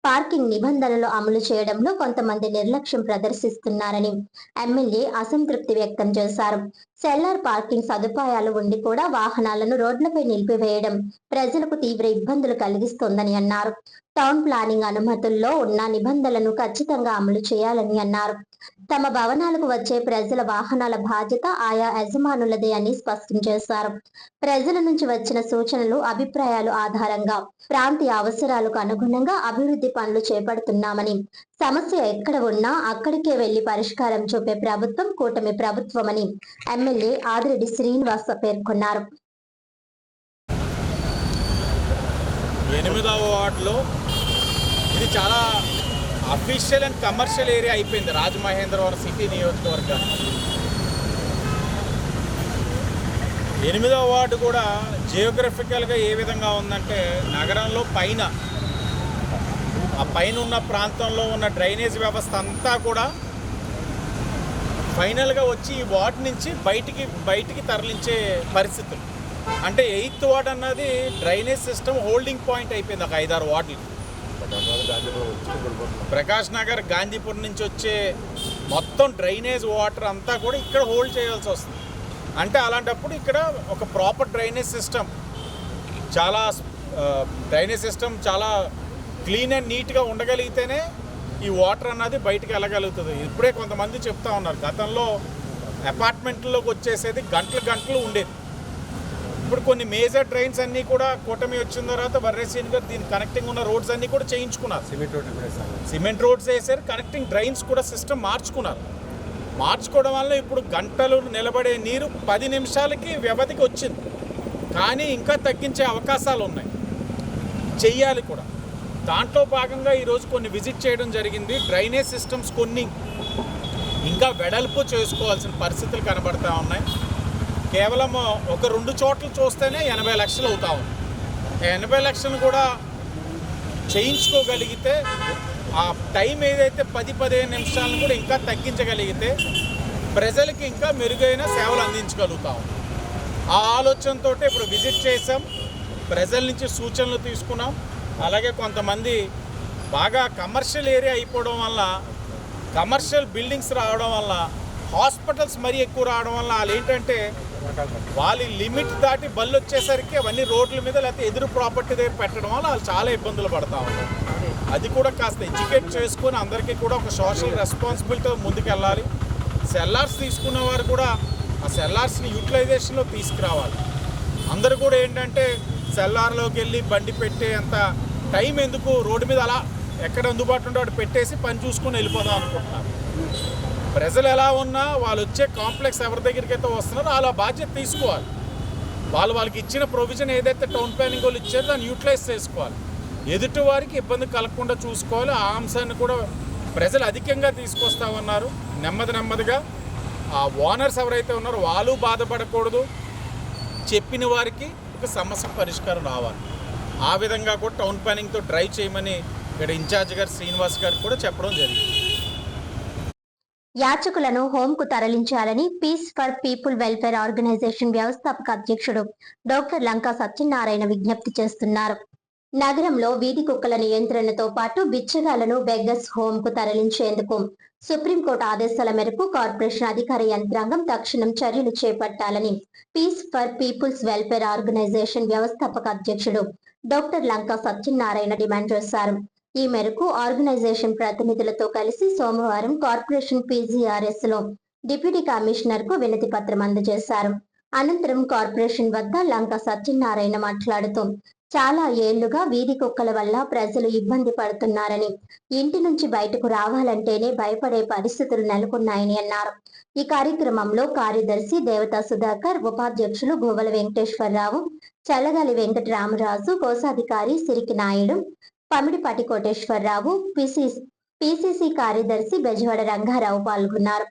పార్కింగ్ నిబంధనలు అమలు చేయడంలో కొంతమంది నిర్లక్ష్యం ప్రదర్శిస్తున్నారని ఎమ్మెల్యే అసంతృప్తి వ్యక్తం చేశారు. సెల్లార్ పార్కింగ్ సదుపాయాలు ఉండి కూడా వాహనాలను రోడ్లపై నిలిపివేయడం ప్రజలకు తీవ్ర ఇబ్బందులు కలిగిస్తోందని అన్నారు. టౌన్ ప్లానింగ్ అనుమతుల్లో ఉన్న నిబంధనలను ఖచ్చితంగా అమలు చేయాలని అన్నారు. తమ భవనాలకు వచ్చే ప్రజల వాహనాల బాధ్యత ఆయా యజమానులదే అని స్పష్టం చేశారు. ప్రజల నుంచి వచ్చిన సూచనలు, అభిప్రాయాలు ఆధారంగా ప్రాంతీయ అవసరాలకు అనుగుణంగా అభివృద్ధి పనులు చేపడుతున్నామని, సమస్య ఎక్కడ ఉన్నా అక్కడికే వెళ్లి పరిష్కారం చూపే ప్రభుత్వం కూటమి ప్రభుత్వమని ఎమ్మెల్యే ఆదిరెడ్డి శ్రీనివాస పేర్కొన్నారు.
8వ వార్డులో ఇది చాలా అఫీషియల్ అండ్ కమర్షియల్ ఏరియా అయిపోయింది రాజమహేంద్రవరం సిటీ నియోజకవర్గానికి. 8వ వార్డు కూడా జియోగ్రఫికల్గా ఏ విధంగా ఉందంటే, నగరంలో ఆ పైన ఉన్న ప్రాంతంలో ఉన్న డ్రైనేజ్ వ్యవస్థ అంతా కూడా ఫైనల్గా వచ్చి ఈ వార్డు నుంచి బయటికి తరలించే పరిస్థితులు. అంటే 8th వార్డ్ అన్నది డ్రైనేజ్ సిస్టమ్ హోల్డింగ్ పాయింట్ అయిపోయింది. ఒక 5-6 వార్డులు ప్రకాష్ నగర్, గాంధీపురం నుంచి వచ్చే మొత్తం డ్రైనేజ్ వాటర్ అంతా కూడా ఇక్కడ హోల్డ్ చేయాల్సి వస్తుంది. అంటే అలాంటప్పుడు ఇక్కడ ఒక ప్రాపర్ డ్రైనేజ్ సిస్టమ్ చాలా క్లీన్ అండ్ నీట్గా ఉండగలిగితేనే ఈ వాటర్ అన్నది బయటికి వెళ్ళగలుగుతుంది. ఇప్పుడే కొంతమంది చెప్తా ఉన్నారు, గతంలో అపార్ట్మెంట్లోకి వచ్చేసేది గంటలు ఉండేది. ఇప్పుడు కొన్ని మేజర్ ట్రైన్స్ అన్నీ కూడా కూటమి వచ్చిన తర్వాత వర్రేసీన్ గారు దీని కనెక్టింగ్ ఉన్న రోడ్స్ అన్నీ కూడా చేయించుకున్నారు. సిమెంట్ రోడ్స్ వేసారు, కనెక్టింగ్ డ్రైన్స్ కూడా సిస్టమ్ మార్చుకోవడం వల్ల ఇప్పుడు గంటలు నిలబడే నీరు 10 నిమిషాలకి వ్యవధికి వచ్చింది. కానీ ఇంకా తగ్గించే అవకాశాలు ఉన్నాయి, చెయ్యాలి కూడా. దాంట్లో భాగంగా ఈరోజు కొన్ని విజిట్ చేయడం జరిగింది. డ్రైనేజ్ సిస్టమ్స్ కొన్ని ఇంకా వెడల్పు చేసుకోవాల్సిన పరిస్థితులు కనబడతా ఉన్నాయి. కేవలం ఒక 2 చోట్ల చూస్తేనే 80 లక్షలు అవుతా ఉంది. 80 లక్షలు కూడా చేయించుకోగలిగితే ఆ టైం ఏదైతే 10-15 నిమిషాలను కూడా ఇంకా తగ్గించగలిగితే ప్రజలకి ఇంకా మెరుగైన సేవలు అందించగలుగుతాం. ఆ ఆలోచనతో ఇప్పుడు విజిట్ చేసాం, ప్రజల నుంచి సూచనలు తీసుకున్నాం. అలాగే కొంతమంది బాగా కమర్షియల్ ఏరియా అయిపోవడం వల్ల, కమర్షియల్ బిల్డింగ్స్ రావడం వల్ల, హాస్పిటల్స్ మరీ ఎక్కువ రావడం వల్ల వాళ్ళు ఏంటంటే వాళ్ళ లిమిట్ దాటి బళ్ళు వచ్చేసరికి అవన్నీ రోడ్ల మీద లేకపోతే ఎదురు ప్రాపర్టీ దగ్గర పెట్టడం వల్ల వాళ్ళు చాలా ఇబ్బందులు పడతా ఉంటారు. అది కూడా కాస్త ఎడ్యుకేట్ చేసుకొని అందరికీ కూడా ఒక సోషల్ రెస్పాన్సిబిలిటీ ముందుకెళ్ళాలి. సెల్లార్స్ తీసుకున్న వారు కూడా ఆ సెల్లార్స్ని యూటిలైజేషన్లో తీసుకురావాలి. అందరూ కూడా ఏంటంటే సెల్లార్లోకి వెళ్ళి బండి పెట్టే అంత టైం ఎందుకు, రోడ్డు మీద అలా ఎక్కడ అందుబాటులో ఉంటే వాడు పెట్టేసి పని చూసుకొని వెళ్ళిపోదాం అనుకుంటున్నారు. ప్రజలు ఎలా ఉన్నా వాళ్ళు వచ్చే కాంప్లెక్స్ ఎవరి దగ్గరికి అయితే వస్తున్నారో వాళ్ళ బాధ్యత తీసుకోవాలి. వాళ్ళకి ఇచ్చిన ప్రొవిజన్ ఏదైతే టౌన్ ప్లానింగ్ వాళ్ళు ఇచ్చారో దాన్ని యూటిలైజ్ చేసుకోవాలి. ఎదుటి వారికి ఇబ్బంది కలగకుండా చూసుకోవాలి. ఆ అంశాన్ని కూడా ప్రజలు అధికంగా తీసుకొస్తామన్నారు. నెమ్మదిగా ఆ ఓనర్స్ ఎవరైతే ఉన్నారో వాళ్ళు బాధపడకూడదు, చెప్పిన వారికి ఒక సమస్య పరిష్కారం రావాలి. ఆ విధంగా కూడా టౌన్ ప్లానింగ్తో డ్రైవ్ చేయమని ఇక్కడ ఇన్ఛార్జ్ గారు శ్రీనివాస్ గారు కూడా చెప్పడం జరిగింది.
యాచకులను హోంకు తరలించాలని peace for people welfare organisation వ్యవస్థాపక అధ్యక్షుడు డాక్టర్ లంకా సత్యనారాయణ విజ్ఞప్తి చేస్తున్నారు. నగరంలో వీధి కుక్కల నియంత్రణతో పాటు బిచ్చగాళ్లను బెగ్గర్స్ హోంకు తరలించేందుకు సుప్రీంకోర్టు ఆదేశాల మేరకు కార్పొరేషన్ అధికార యంత్రాంగం తక్షణం చర్యలు చేపట్టాలని peace for people's welfare organisation వ్యవస్థాపక అధ్యక్షుడు డాక్టర్ లంకా సత్యనారాయణ డిమాండ్ చేశారు. ఈ మేరకు ఆర్గనైజేషన్ ప్రతినిధులతో కలిసి సోమవారం కార్పొరేషన్ పీజీఆర్ఎస్ లో డిప్యూటీ కమిషనర్ కు వినతి పత్రం అందజేశారు. అనంతరం కార్పొరేషన్ వద్ద లంకా సత్యనారాయణ మాట్లాడుతూ చాలా ఏళ్లుగా వీధి కుక్కల వల్ల ప్రజలు ఇబ్బంది పడుతున్నారని, ఇంటి నుంచి బయటకు రావాలంటేనే భయపడే పరిస్థితులు నెలకొన్నాయని అన్నారు. ఈ కార్యక్రమంలో కార్యదర్శి దేవతా సుధాకర్, ఉపాధ్యక్షులు గోవల వెంకటేశ్వరరావు, చల్లగాలి వెంకటరామరాజు, కోశాధికారి సిరికి నాయుడు, పమిడిపాటి కోటేశ్వరరావు, పిసిసి కార్యదర్శి బెజవాడ రంగారావు పాల్గొన్నారు.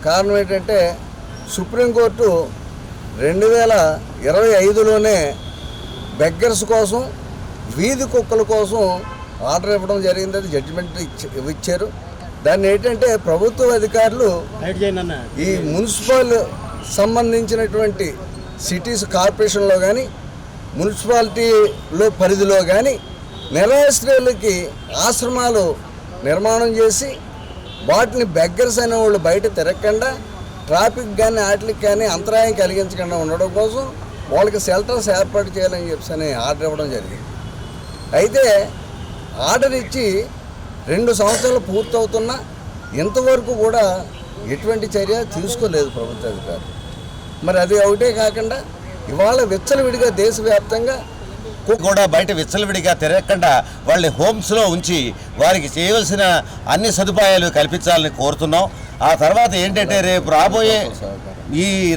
కారణం ఏంటంటే సుప్రీంకోర్టు 2025లోనే బెగ్గర్స్ కోసం, వీధి కుక్కల కోసం ఆర్డర్ ఇవ్వడం జరిగింది. అది జడ్జిమెంట్ ఇచ్చారు. దాన్ని ఏంటంటే ప్రభుత్వ అధికారులు ఈ మున్సిపల్ సంబంధించినటువంటి సిటీస్ కార్పొరేషన్లో కానీ మున్సిపాలిటీలో పరిధిలో కానీ నిరాశ్రయులకి ఆశ్రమాలు నిర్మాణం చేసి వాటిని బెగ్గర్స్ అనే వాళ్ళు బయట తిరగకుండా ట్రాఫిక్ కానీ వాటికి కానీ అంతరాయం కలిగించకుండా ఉండడం కోసం వాళ్ళకి షెల్టర్స్ ఏర్పాటు చేయాలని చెప్పి ఆర్డర్ ఇవ్వడం జరిగింది. అయితే ఆర్డర్ ఇచ్చి 2 సంవత్సరాలు పూర్తవుతున్నా ఇంతవరకు కూడా ఎటువంటి చర్య తీసుకోలేదు ప్రభుత్వ అధికారులు. మరి అది ఒకటే కాకుండా ఇవాళ విచ్చలవిడిగా దేశవ్యాప్తంగా
కూడా బయట విచ్చలవిడిగా తిరగకుండా వాళ్ళని హోమ్స్లో ఉంచి వారికి చేయవలసిన అన్ని సదుపాయాలు కల్పించాలని కోరుతున్నాం. ఆ తర్వాత ఏంటంటే రేపు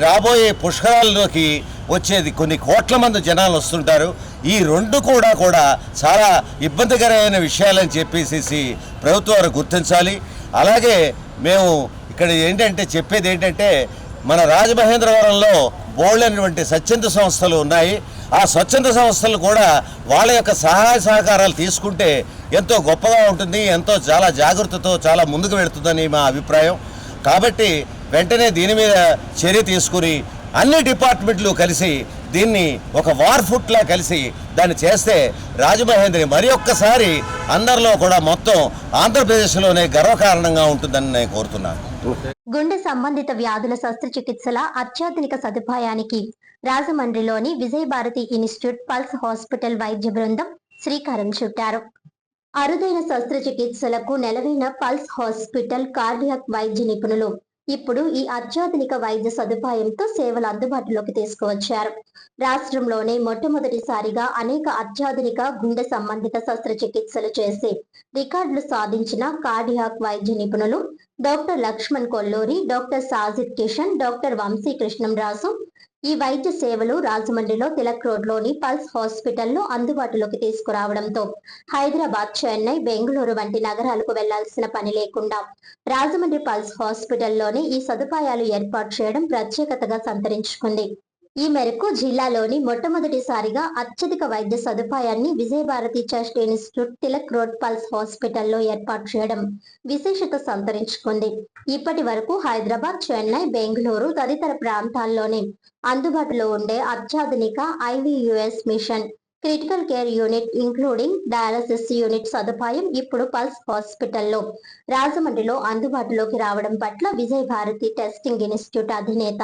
రాబోయే పుష్కరాల్లోకి వచ్చేది కొన్ని కోట్ల మంది జనాలు వస్తుంటారు. ఈ 2 కూడా చాలా ఇబ్బందికరమైన విషయాలని చెప్పేసి ప్రభుత్వాలు గుర్తించాలి. అలాగే మేము ఇక్కడ చెప్పేది ఏంటంటే మన రాజమహేంద్రవరంలో బోల్డైనటువంటి స్వచ్ఛంద సంస్థలు ఉన్నాయి. ఆ స్వచ్ఛంద సంస్థలు కూడా వాళ్ళ యొక్క సహాయ సహకారాలు తీసుకుంటే ఎంతో గొప్పగా ఉంటుంది, చాలా జాగ్రత్తతో చాలా ముందుకు వెళుతుందని మా అభిప్రాయం. కాబట్టి వెంటనే దీని మీద చర్య తీసుకుని అన్ని డిపార్ట్మెంట్లు కలిసి దీన్ని ఒక వార్ ఫుట్లా కలిసి దాన్ని చేస్తే రాజమహేంద్రి మరి ఒక్కసారి అందరిలో కూడా మొత్తం ఆంధ్రప్రదేశ్లోనే గర్వకారణంగా ఉంటుందని నేను కోరుతున్నాను.
గుండె సంబంధిత వ్యాధుల శస్త్రచికిత్సల అత్యాధునిక సదుపాయానికి రాజమండ్రిలోని విజయభారతి ఇన్స్టిట్యూట్ పల్స్ హాస్పిటల్ వైద్య బృందం శ్రీకారం చుట్టారు. అరుదైన శస్త్రచికిత్సలకు నెలవైన పల్స్ హాస్పిటల్ కార్డియాక్ వైద్య నిపుణులు ఇప్పుడు ఈ అత్యాధునిక వైద్య సదుపాయంతో సేవలు అందుబాటులోకి తీసుకువచ్చారు. రాష్ట్రంలోనే మొట్టమొదటిసారిగా అనేక అత్యాధునిక గుండె సంబంధిత శస్త్రచికిత్సలు చేసి రికార్డులు సాధించిన కార్డియాక్ వైద్య నిపుణులు doctor Lakshman Kolluri, doctor Sajid Kishan, doctor Vamsi Krishnamraju ఈ వైద్య సేవలు రాజమండ్రిలో తిలక్ రోడ్లోని పల్స్ హాస్పిటల్లో అందుబాటులోకి తీసుకురావడంతో హైదరాబాద్, చెన్నై, బెంగళూరు వంటి నగరాలకు వెళ్లాల్సిన పని లేకుండా రాజమండ్రి పల్స్ హాస్పిటల్లోనే ఈ సదుపాయాలు ఏర్పాటు చేయడం ప్రత్యేకతగా సంతరించుకుంది. ఈ మేరకు జిల్లాలోని మొట్టమొదటిసారిగా అత్యధిక వైద్య సదుపాయాన్ని Vijayabharathi chest institute Tilak road pulse హాస్పిటల్లో ఏర్పాటు చేయడం విశేషత సంతరించుకుంది. ఇప్పటి వరకు హైదరాబాద్, చెన్నై, బెంగళూరు తదితర ప్రాంతాల్లోనే అందుబాటులో ఉండే అత్యాధునిక IVUS machine, critical care unit including dialysis unit సదుపాయం ఇప్పుడు పల్స్ హాస్పిటల్లో రాజమండ్రిలో అందుబాటులోకి రావడం పట్ల విజయభారతి టెస్టింగ్ ఇన్స్టిట్యూట్ అధినేత,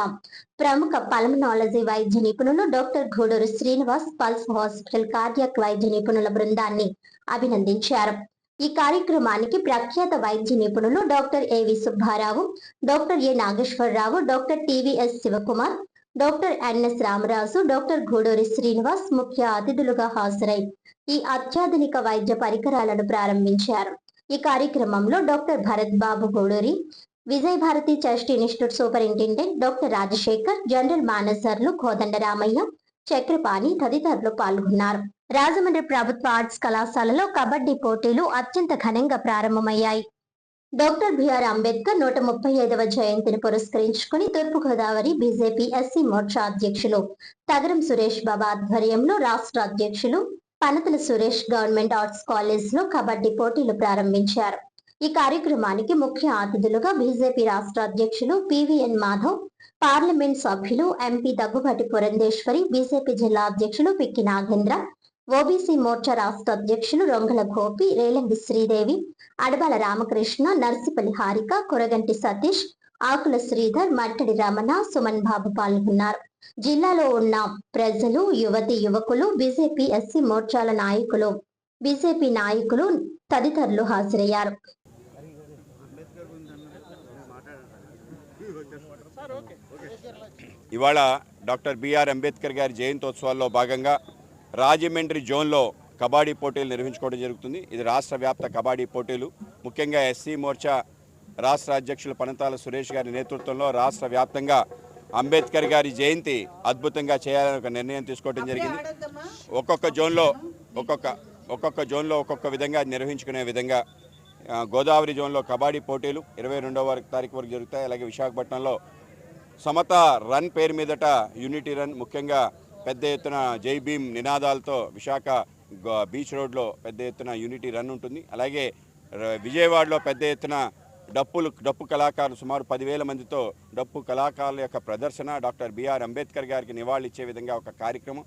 ప్రముఖ పల్మనాలజీ వైద్య నిపుణులు doctor Guduru Srinivas pulse hospital cardiac వైద్య నిపుణుల బృందాన్ని అభినందించారు. ఈ కార్యక్రమానికి ప్రఖ్యాత వైద్య నిపుణులు doctor A V Subbarao, doctor A Nageswararao, doctor TVS Sivakumar, doctor NS Ramaraju, doctor Guduri Srinivas ముఖ్య అతిథులుగా హాజరై ఈ అత్యాధునిక వైద్య పరికరాలను ప్రారంభించారు. ఈ కార్యక్రమంలో doctor Bharat Babu Guduri, Vijayabharathi chest institute superintendent doctor Rajasekhar, general managers Kodanda Ramayya, Chakrapani తదితరులు పాల్గొన్నారు. రాజమండ్రి ప్రభుత్వ ఆర్ట్స్ కళాశాలలో కబడ్డీ పోటీలు అత్యంత ఘనంగా ప్రారంభమయ్యాయి. డాక్టర్ బిఆర్ అంబేద్కర్ 135వ జయంతిని పురస్కరించుకుని తూర్పుగోదావరి బీజేపీ ఎస్సీ మోర్చా అధ్యక్షులు తగరం సురేష్ బాబా ఆధ్వర్యంలో రాష్ట్ర అధ్యక్షులు Panathala Suresh government arts college లో కబడ్డీ పోటీలు ప్రారంభించారు. ఈ కార్యక్రమానికి ముఖ్య అతిథులుగా బీజేపీ రాష్ట్ర అధ్యక్షులు పివిఎన్ మాధవ్, పార్లమెంట్ సభ్యులు ఎంపీ దగ్గుబాటి పురంధేశ్వరి, బీజేపీ జిల్లా అధ్యక్షులు పిక్కి నాగేంద్ర, ఓబీసీ మోర్చా రాష్ట్ర అధ్యక్షులు రొంగల గోపి, రేలంగి శ్రీదేవి, అడబాల రామకృష్ణ, నర్సిపల్లి హారిక, కొరగంటి సతీష్, ఆకుల శ్రీధర్, మట్టడి రమణ, సుమన్ బాబు పాల్గొన్నారు. జిల్లాలో ఉన్న ప్రజలు, యువతి యువకులు, బీజేపీ ఎస్సీ మోర్చాల నాయకులు, బీజేపీ నాయకులు తదితరులు హాజరయ్యారు.
ఇవాళ డాక్టర్ బిఆర్ అంబేద్కర్ గారి జయంతోత్సవాల్లో భాగంగా రాజమండ్రి జోన్లో కబడ్డీ పోటీలు నిర్వహించుకోవడం జరుగుతుంది. ఇది రాష్ట్ర వ్యాప్త కబడ్డీ పోటీలు. ముఖ్యంగా ఎస్సీ మోర్చా రాష్ట్ర అధ్యక్షులు పనతాల సురేష్ గారి నేతృత్వంలో రాష్ట్ర వ్యాప్తంగా అంబేద్కర్ గారి జయంతి అద్భుతంగా చేయాలని ఒక నిర్ణయం తీసుకోవడం జరిగింది. ఒక్కొక్క జోన్లో ఒక్కొక్క విధంగా నిర్వహించుకునే విధంగా గోదావరి జోన్లో కబడ్డీ పోటీలు 22వ తారీఖు వరకు జరుగుతాయి. అలాగే విశాఖపట్నంలో సమత రన్ పేరు మీదట యూనిటీ రన్, ముఖ్యంగా పెద్ద ఎత్తున జై భీమ్ నినాదాలతో విశాఖ బీచ్ రోడ్లో పెద్ద ఎత్తున యూనిటీ రన్ ఉంటుంది. అలాగే విజయవాడలో పెద్ద ఎత్తున డప్పు కళాకారులు సుమారు 10,000 మందితో డప్పు కళాకారుల యొక్క ప్రదర్శన, డాక్టర్ బిఆర్ అంబేద్కర్ గారికి నివాళులు ఇచ్చే విధంగా ఒక కార్యక్రమం.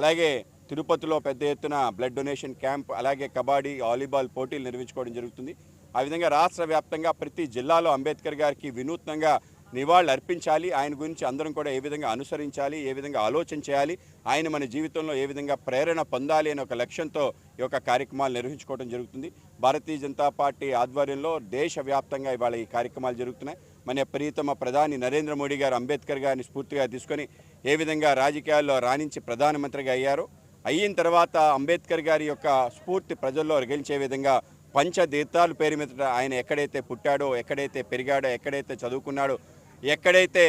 అలాగే తిరుపతిలో పెద్ద ఎత్తున బ్లడ్ డొనేషన్ క్యాంప్, అలాగే కబడ్డీ, వాలీబాల్ పోటీలు నిర్వహించుకోవడం జరుగుతుంది. ఆ విధంగా రాష్ట్ర వ్యాప్తంగా ప్రతి జిల్లాలో అంబేద్కర్ గారికి వినూత్నంగా నివాళులు అర్పించాలి. ఆయన గురించి అందరం కూడా ఏ విధంగా అనుసరించాలి, ఏ విధంగా ఆలోచన చేయాలి, ఆయన మన జీవితంలో ఏ విధంగా ప్రేరణ పొందాలి అనే ఒక లక్ష్యంతో ఈ యొక్క కార్యక్రమాలు నిర్వహించుకోవడం జరుగుతుంది. భారతీయ జనతా పార్టీ ఆధ్వర్యంలో దేశవ్యాప్తంగా ఇవాళ ఈ కార్యక్రమాలు జరుగుతున్నాయి. మన ప్రియతమ ప్రధాని నరేంద్ర మోడీ గారు అంబేద్కర్ గారిని స్ఫూర్తిగా తీసుకొని ఏ విధంగా రాజకీయాల్లో రాణించి ప్రధానమంత్రిగా అయ్యారో, అయిన తర్వాత అంబేద్కర్ గారి యొక్క స్ఫూర్తి ప్రజల్లో రగిలించే విధంగా పంచతీర్థాల పేరు మీద ఆయన ఎక్కడైతే పుట్టాడో, ఎక్కడైతే పెరిగాడో, ఎక్కడైతే చదువుకున్నాడో, ఎక్కడైతే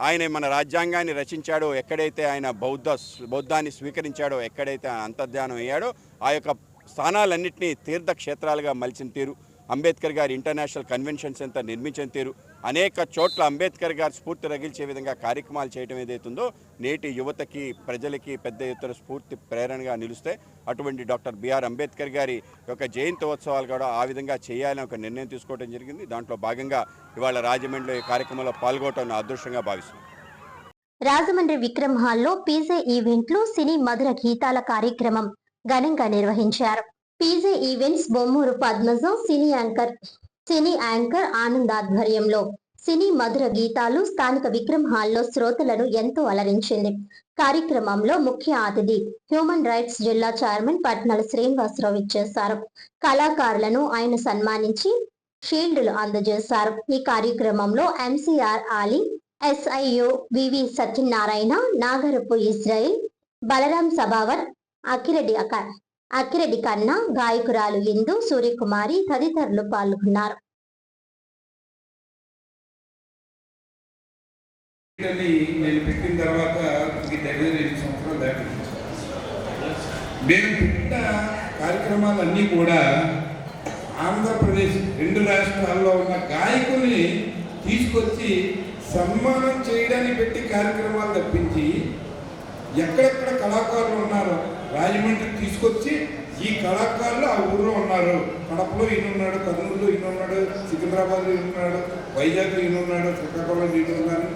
ఆయన మన రాజ్యాంగాన్ని రచించాడో, ఎక్కడైతే ఆయన బౌద్ధాన్ని స్వీకరించాడో, ఎక్కడైతే అంతర్ధానం అయ్యాడో, ఆ యొక్క స్థానాలన్నింటినీ తీర్థక్షేత్రాలుగా మలిచిన తీరు, అంబేద్కర్ గారి ఇంటర్నేషనల్ కన్వెన్షన్ సెంటర్ నిర్మించిన తీరు, అనేక చోట్ల అంబేద్కర్ గారి స్ఫూర్తి రగిల్చే విధంగా కార్యక్రమాలు చేయడం ఏదైతుందో నేటి యువతకి, ప్రజలకి పెద్ద ఎత్తున స్ఫూర్తి ప్రేరణగా నిలుస్తే అటువంటి డాక్టర్ బిఆర్ అంబేద్కర్ గారి యొక్క జయంతోత్సవాలు కూడా ఆ విధంగా చేయాలని ఒక నిర్ణయం తీసుకోవడం జరిగింది. దాంట్లో భాగంగా ఇవాళ రాజమండ్రిలో ఈ కార్యక్రమంలో పాల్గొనడం నా అదృష్టంగా భావిస్తున్నాను.
రాజమండ్రి విక్రమ్ హాల్లో పీజే ఈవెంట్లు సినీ మధుర గీతాల కార్యక్రమం ఘనంగా నిర్వహించారు. పీజే ఈవెంట్స్ బొమ్మూరు పద్మజం సినీ యాంకర్ ఆనంద్ ఆధ్వర్యంలో సినీ మధుర గీతాలు స్థానిక విక్రమ్ హాల్లో శ్రోతలను ఎంతో అలరించింది. కార్యక్రమంలో ముఖ్య అతిథి హ్యూమన్ రైట్స్ జిల్లా చైర్మన్ పట్నాల శ్రీనివాసరావు ఇచ్చేశారు. కళాకారులను ఆయన సన్మానించి షీల్డ్లు అందజేశారు. ఈ కార్యక్రమంలో ఎంసీఆర్ ఆలీ, ఎస్ఐయు వివి సత్యనారాయణ, నాగరపు ఇజ్రాయిల్, బలరాం సభావర్, అక్కిరెడ్డి కన్నా, గాయకురాలు ఇందు, సూర్యకుమారి తదితరులు పాల్గొన్నారు.
నేను పెట్టిన తర్వాత దగ్గర 2 సంవత్సరాలు దాటింది. నేను పెట్టిన కార్యక్రమాలన్నీ కూడా ఆంధ్రప్రదేశ్ 2 రాష్ట్రాల్లో ఉన్న గాయకుల్ని తీసుకొచ్చి సన్మానం చేయడానికి పెట్టి కార్యక్రమాలు తప్పించి ఎక్కడెక్కడ కళాకారులు ఉన్నారో రాజమండ్రి తీసుకొచ్చి ఈ కళాకారులు ఆ ఊళ్ళో ఉన్నారు. కడపలో ఈయన ఉన్నాడు, కర్నూలులో ఈయన ఉన్నాడు, సికింద్రాబాద్లో ఈయన ఉన్నాడు, వైజాగ్లో ఈయన ఉన్నాడు, శ్రీకాకుళంలో ఈయన ఉన్నారు.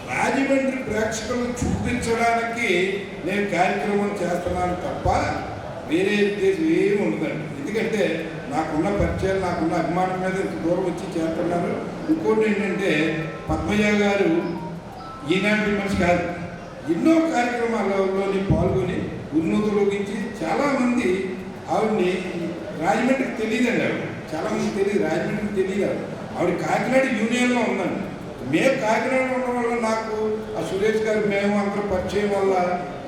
రాజమండ్రి ప్రేక్షకులను చూపించడానికి నేను కార్యక్రమం చేస్తున్నాను తప్ప వేరే ఉద్దేశం ఏమి ఉండదండి. ఎందుకంటే నాకున్న పరిచయాలు, నాకున్న అభిమానం మీద ఇంత దూరం వచ్చి చేస్తున్నారు. ఇంకోటి ఏంటంటే పద్మజ గారు ఈనాటి మనిషి కాదు, ఎన్నో కార్యక్రమాల్లో పాల్గొని ఉన్నతులోకించి చాలామంది ఆవిడని రాజమండ్రికి తెలియదండి. ఆవిడ చాలామంది తెలియదు, రాజమండ్రికి తెలియదు. ఆవిడ కాకినాడ యూనియన్లో ఉందండి. మేము కాకినాడలో ఉండడం వల్ల నాకు ఆ సురేష్ గారు మేము అందరూ పరిచయం వల్ల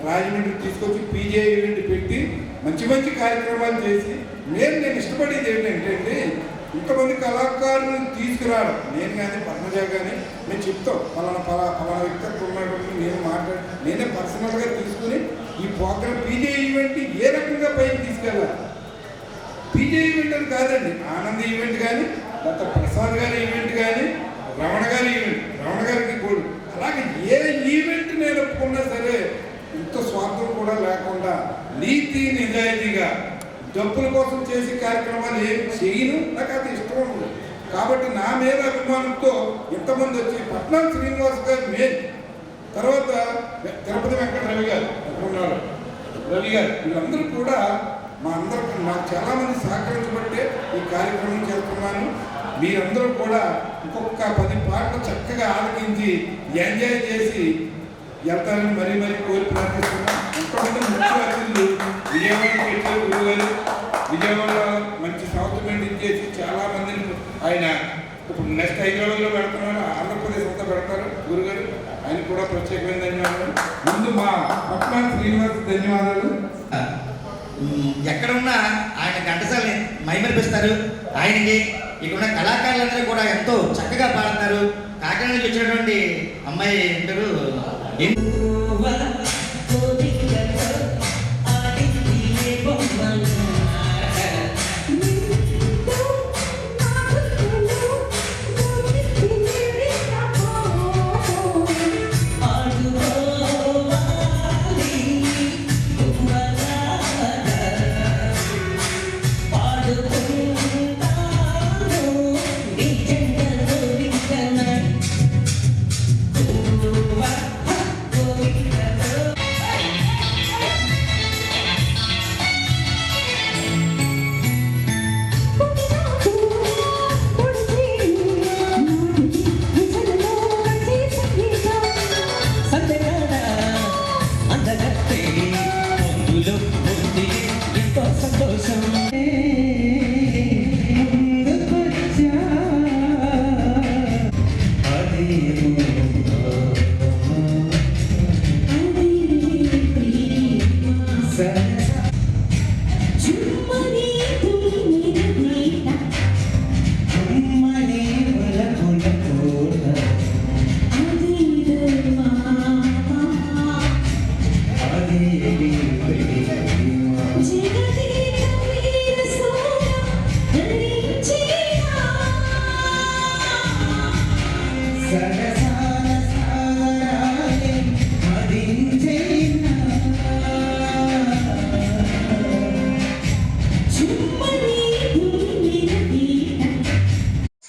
రాజమండ్రికి తీసుకొచ్చి పీజే ఈవెంట్ పెట్టి మంచి మంచి కార్యక్రమాలు చేసి నేను ఇష్టపడేది ఏంటంటే ఇంతమంది కళాకారులను తీసుకురావడం. నేను కానీ పద్మజ కానీ మేము చెప్తాం పలానా వ్యక్తి అక్కడ ఉన్నాడు, నేనే పర్సనల్గా తీసుకుని ఈ ప్రోగ్రామ్ పీజే ఈవెంట్ ఏ రకంగా పైకి తీసుకెళ్ళాలి. పీజే ఈవెంట్ అని కాదండి, ఆనంద్ ఈవెంట్ కానీ, డాక్టర్ ప్రసాద్ గారి ఈవెంట్ కానీ, రమణ గారి ఈవెంట్, రమణ గారికి గోల్డ్, అలాగే ఏ ఈవెంట్ నేను ఒప్పుకున్నా సరే ఇంత స్వార్థం కూడా లేకుండా నీతి నిజాయితీగా డబ్బుల కోసం చేసే కార్యక్రమాలు ఏం చేయను. నాకు అది ఇష్టం ఉండదు. కాబట్టి నా మీద అభిమానంతో ఎంతమంది వచ్చి పట్నాల శ్రీనివాస్ గారు మెయిన్, తర్వాత తిరుపతి వెంకట రవి గారు, వీళ్ళందరూ కూడా నాకు చాలామంది సహకరించబట్టే ఈ కార్యక్రమం చేస్తున్నాను. మీరందరూ కూడా ఇంకొక 10 పాటలు చక్కగా ఆలకించి ఎంజాయ్ చేసి వెళ్తారని మరీ కోరి ప్రార్థిస్తున్నాం. ఎంతమంది ముఖ్య అతిథులు విజయవాడకి వచ్చారు. గురుగారు విజయవాడలో మంచి సౌత్ మెయింటైన్ చేసి చాలామందిని ఆయన ఇప్పుడు నెక్స్ట్ హైదరాబాద్లో పెడుతున్నారు, ఆంధ్రప్రదేశ్ అంతా పెడతారు. గురుగారు ఆయన కూడా ప్రత్యేకమైన ధన్యవాదాలు. ముందు మా పట్నాల శ్రీనివాస్ ధన్యవాదాలు.
ఎక్కడున్నా ఆయన ఘంటసాలని మైమరిపిస్తారు. ఆయనకి ఇక్కడ కళాకారులందరూ కూడా ఎంతో చక్కగా పాడుతున్నారు. కాకినాడ నుంచి వచ్చినటువంటి అమ్మాయి పేరు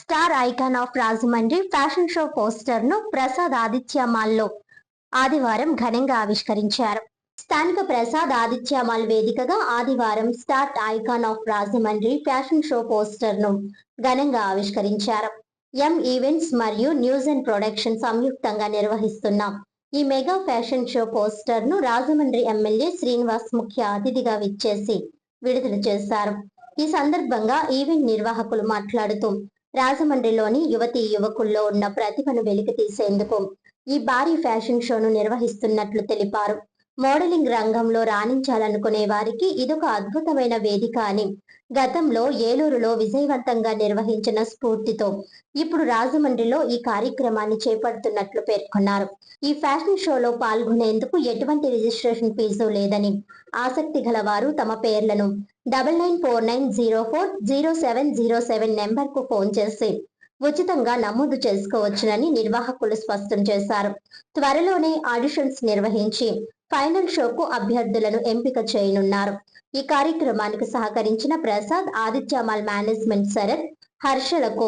star icon of Rajahmundry fashion show poster ను ప్రసాద్ ఆదిత్య మాల్లో ఆదివారం ఘనంగా ఆవిష్కరించారు. స్థానిక ప్రసాద్ ఆదిత్య మాల్ వేదికగా ఆదివారం star icon of Rajahmundry fashion show poster ను ఘనంగా ఆవిష్కరించారు. ఎం ఈవెంట్స్ మరియు న్యూస్ అండ్ ప్రొడక్షన్ సంయుక్తంగా నిర్వహిస్తున్న ఈ మెగా ఫ్యాషన్ షో పోస్టర్ ను రాజమండ్రి ఎమ్మెల్యే శ్రీనివాస్ ముఖ్య అతిథిగా విచ్చేసి విడుదల చేశారు. ఈ సందర్భంగా ఈవెంట్ నిర్వాహకులు మాట్లాడుతూ రాజమండ్రిలోని యువతీ యువకుల్లో ఉన్న ప్రతిభను వెలికి తీసేందుకు ఈ భారీ ఫ్యాషన్ షోను నిర్వహిస్తున్నట్లు తెలిపారు. మోడలింగ్ రంగంలో రాణించాలనుకునే వారికి ఇదొక అద్భుతమైన వేదిక అని, గతంలో ఏలూరులో విజయవంతంగా నిర్వహించిన స్ఫూర్తితో ఇప్పుడు రాజమండ్రిలో ఈ కార్యక్రమాన్ని చేపడుతున్నట్లు పేర్కొన్నారు. ఈ ఫ్యాషన్ షోలో పాల్గొనేందుకు ఎటువంటి రిజిస్ట్రేషన్ ఫీజు లేదని, ఆసక్తి గల వారు తమ పేర్లను 9949040707 నెంబర్కు ఫోన్ చేసి ఉచితంగా నమోదు చేసుకోవచ్చునని నిర్వాహకులు స్పష్టం చేశారు. త్వరలోనే ఆడిషన్స్ నిర్వహించి ఫైనల్ షోకు అభ్యర్థులను ఎంపిక చేయనున్నారు. ఈ కార్యక్రమానికి సహకరించిన ప్రసాద్ ఆదిత్యమాల్ మేనేజ్మెంట్ శరత్ హర్షలకు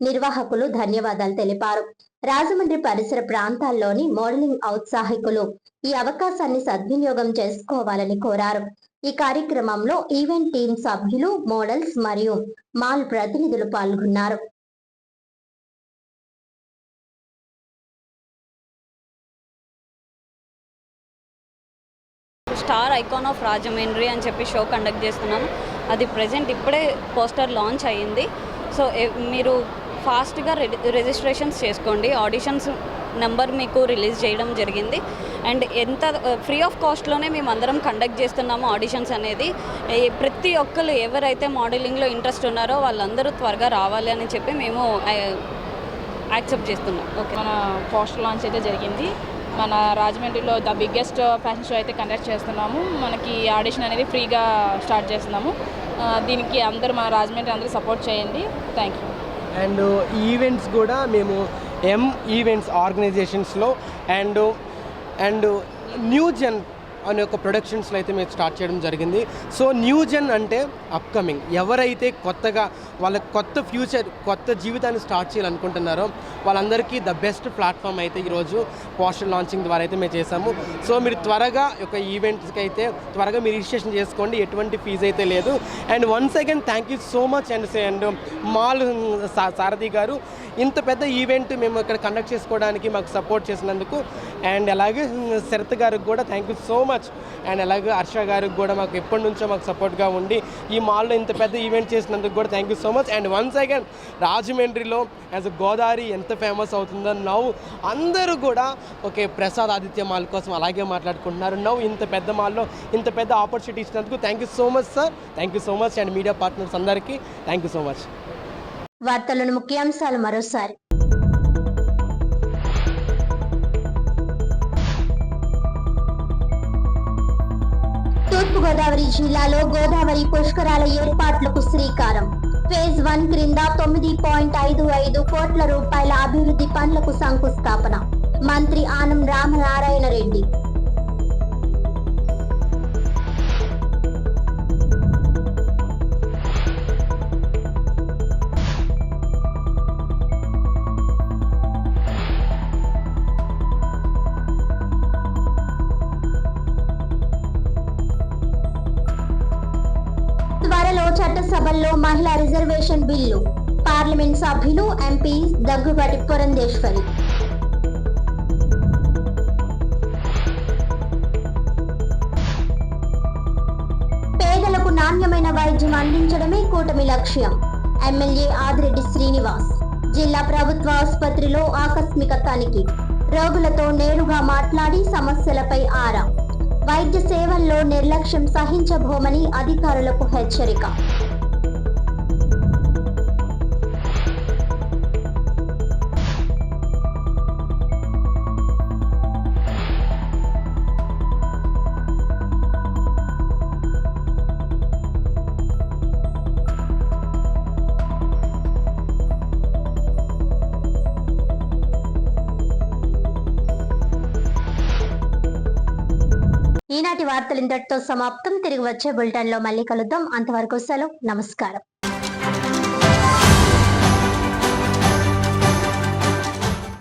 నిర్వాహకులు ధన్యవాదాలు తెలిపారు. రాజమండ్రి పరిసర ప్రాంతాల్లోని మోడలింగ్ ఔత్సాహికులు ఈ అవకాశాన్ని సద్వినియోగం చేసుకోవాలని కోరారు. ఈ కార్యక్రమంలో ఈవెంట్ టీం సభ్యులు, మోడల్స్ మరియు మాల్ ప్రతినిధులు పాల్గొన్నారు.
స్టార్ ఐకాన్ ఆఫ్ రాజమండ్రి అని చెప్పి షో కండక్ట్ చేస్తున్నాము. అది ప్రజెంట్ ఇప్పుడే పోస్టర్ లాంచ్ అయ్యింది. సో మీరు ఫాస్ట్గా రిజిస్ట్రేషన్స్ చేసుకోండి. ఆడిషన్స్ నెంబర్ మీకు రిలీజ్ చేయడం జరిగింది. అండ్ ఎంత ఫ్రీ ఆఫ్ కాస్ట్లోనే మేము అందరం కండక్ట్ చేస్తున్నాము ఆడిషన్స్ అనేది. ప్రతి ఒక్కరు ఎవరైతే మోడలింగ్లో ఇంట్రెస్ట్ ఉన్నారో వాళ్ళందరూ త్వరగా రావాలి అని చెప్పి మేము యాక్సెప్ట్ చేస్తున్నాం. ఓకే,
మన పోస్టర్ లాంచ్ అయితే జరిగింది. మన రాజమండ్రిలో ద బిగ్గెస్ట్ ఫ్యాషన్ షో అయితే కండక్ట్ చేస్తున్నాము. మనకి ఆడిషన్ అనేది ఫ్రీగా స్టార్ట్ చేస్తున్నాము. దీనికి అందరూ మన రాజమండ్రి అందరూ సపోర్ట్ చేయండి. Thank you.
అండ్ ఈవెంట్స్ కూడా మేము ఎం ఈవెంట్స్ ఆర్గనైజేషన్స్లో అండ్ న్యూ జెన్ అనే ఒక ప్రొడక్షన్స్లో అయితే మేము స్టార్ట్ చేయడం జరిగింది. సో న్యూ జెన్ అంటే అప్కమింగ్, ఎవరైతే కొత్తగా వాళ్ళ కొత్త ఫ్యూచర్, కొత్త జీవితాన్ని స్టార్ట్ చేయాలనుకుంటున్నారో వాళ్ళందరికీ ద బెస్ట్ ప్లాట్ఫామ్ అయితే ఈరోజు పోస్టర్ లాంచింగ్ ద్వారా అయితే మేము చేసాము. సో మీరు త్వరగా ఒక ఈవెంట్స్కి అయితే త్వరగా మీరు రిజిస్ట్రేషన్ చేసుకోండి, ఎటువంటి ఫీజు అయితే లేదు. And once again thank you so much and మాల్ సారథి గారు ఇంత పెద్ద ఈవెంట్ మేము ఇక్కడ కండక్ట్ చేసుకోవడానికి మాకు సపోర్ట్ చేసినందుకు. అండ్ అలాగే శరత్ గారికి కూడా thank you so much. And అలాగే హర్ష గారికి కూడా మాకు ఎప్పటి నుంచో మాకు సపోర్ట్గా ఉండి ఈ మాల్లో ఇంత పెద్ద ఈవెంట్ చేసినందుకు కూడా thank you so much. And once again రాజమండ్రిలో యాజ్ అ గోదావరి ఎంత ఫేమస్ అవుతుందో నవ్వు అందరూ కూడా ఓకే ప్రసాద్ ఆదిత్య మాల్ కోసం అలాగే మాట్లాడుకుంటున్నారు. నవ్వు ఇంత పెద్ద మాల్లో ఇంత పెద్ద ఆపర్చునిటీ ఇచ్చినందుకు thank you so much sir. Thank you so much. And media partners అందరికీ థ్యాంక్ యూ సో మచ్.
వార్తలను ముఖ్యాంశాలు మరోసారి. తూర్పుగోదావరి జిల్లాలో గోదావరి పుష్కరాల ఏర్పాట్లకు శ్రీకారం. ఫేజ్ 1 క్రింద 9.55 కోట్ల రూపాయల అభివృద్ధి పనులకు శంకుస్థాపన. మంత్రి ఆనం రామనారాయణ రెడ్డి. త్వరలో చట్టసభల్లో మహిళా రిజర్వేషన్ బిల్లు. పార్లమెంట్ సభ్యులు, ఎంపీ దగ్గుబాటి పురంధేశ్వరి. పేదలకు నాణ్యమైన వైద్యం అందించడమే కూటమి లక్ష్యం. ఎమ్మెల్యే ఆదిరెడ్డి శ్రీనివాస్. జిల్లా ప్రభుత్వ ఆసుపత్రిలో ఆకస్మిక తనిఖీ. రోగులతో నేరుగా మాట్లాడి సమస్యలపై ఆరా. వైద్య సేవల్లో నిర్లక్ష్యం సహించబోమని అధికారులకు హెచ్చరిక. ఈనాటి వార్తలు ఇంతటితో సమాప్తం. తిరిగి వచ్చే బులెటిన్ లో మళ్ళీ కలుద్దాం. అంతవరకు సెలవు. నమస్కారం.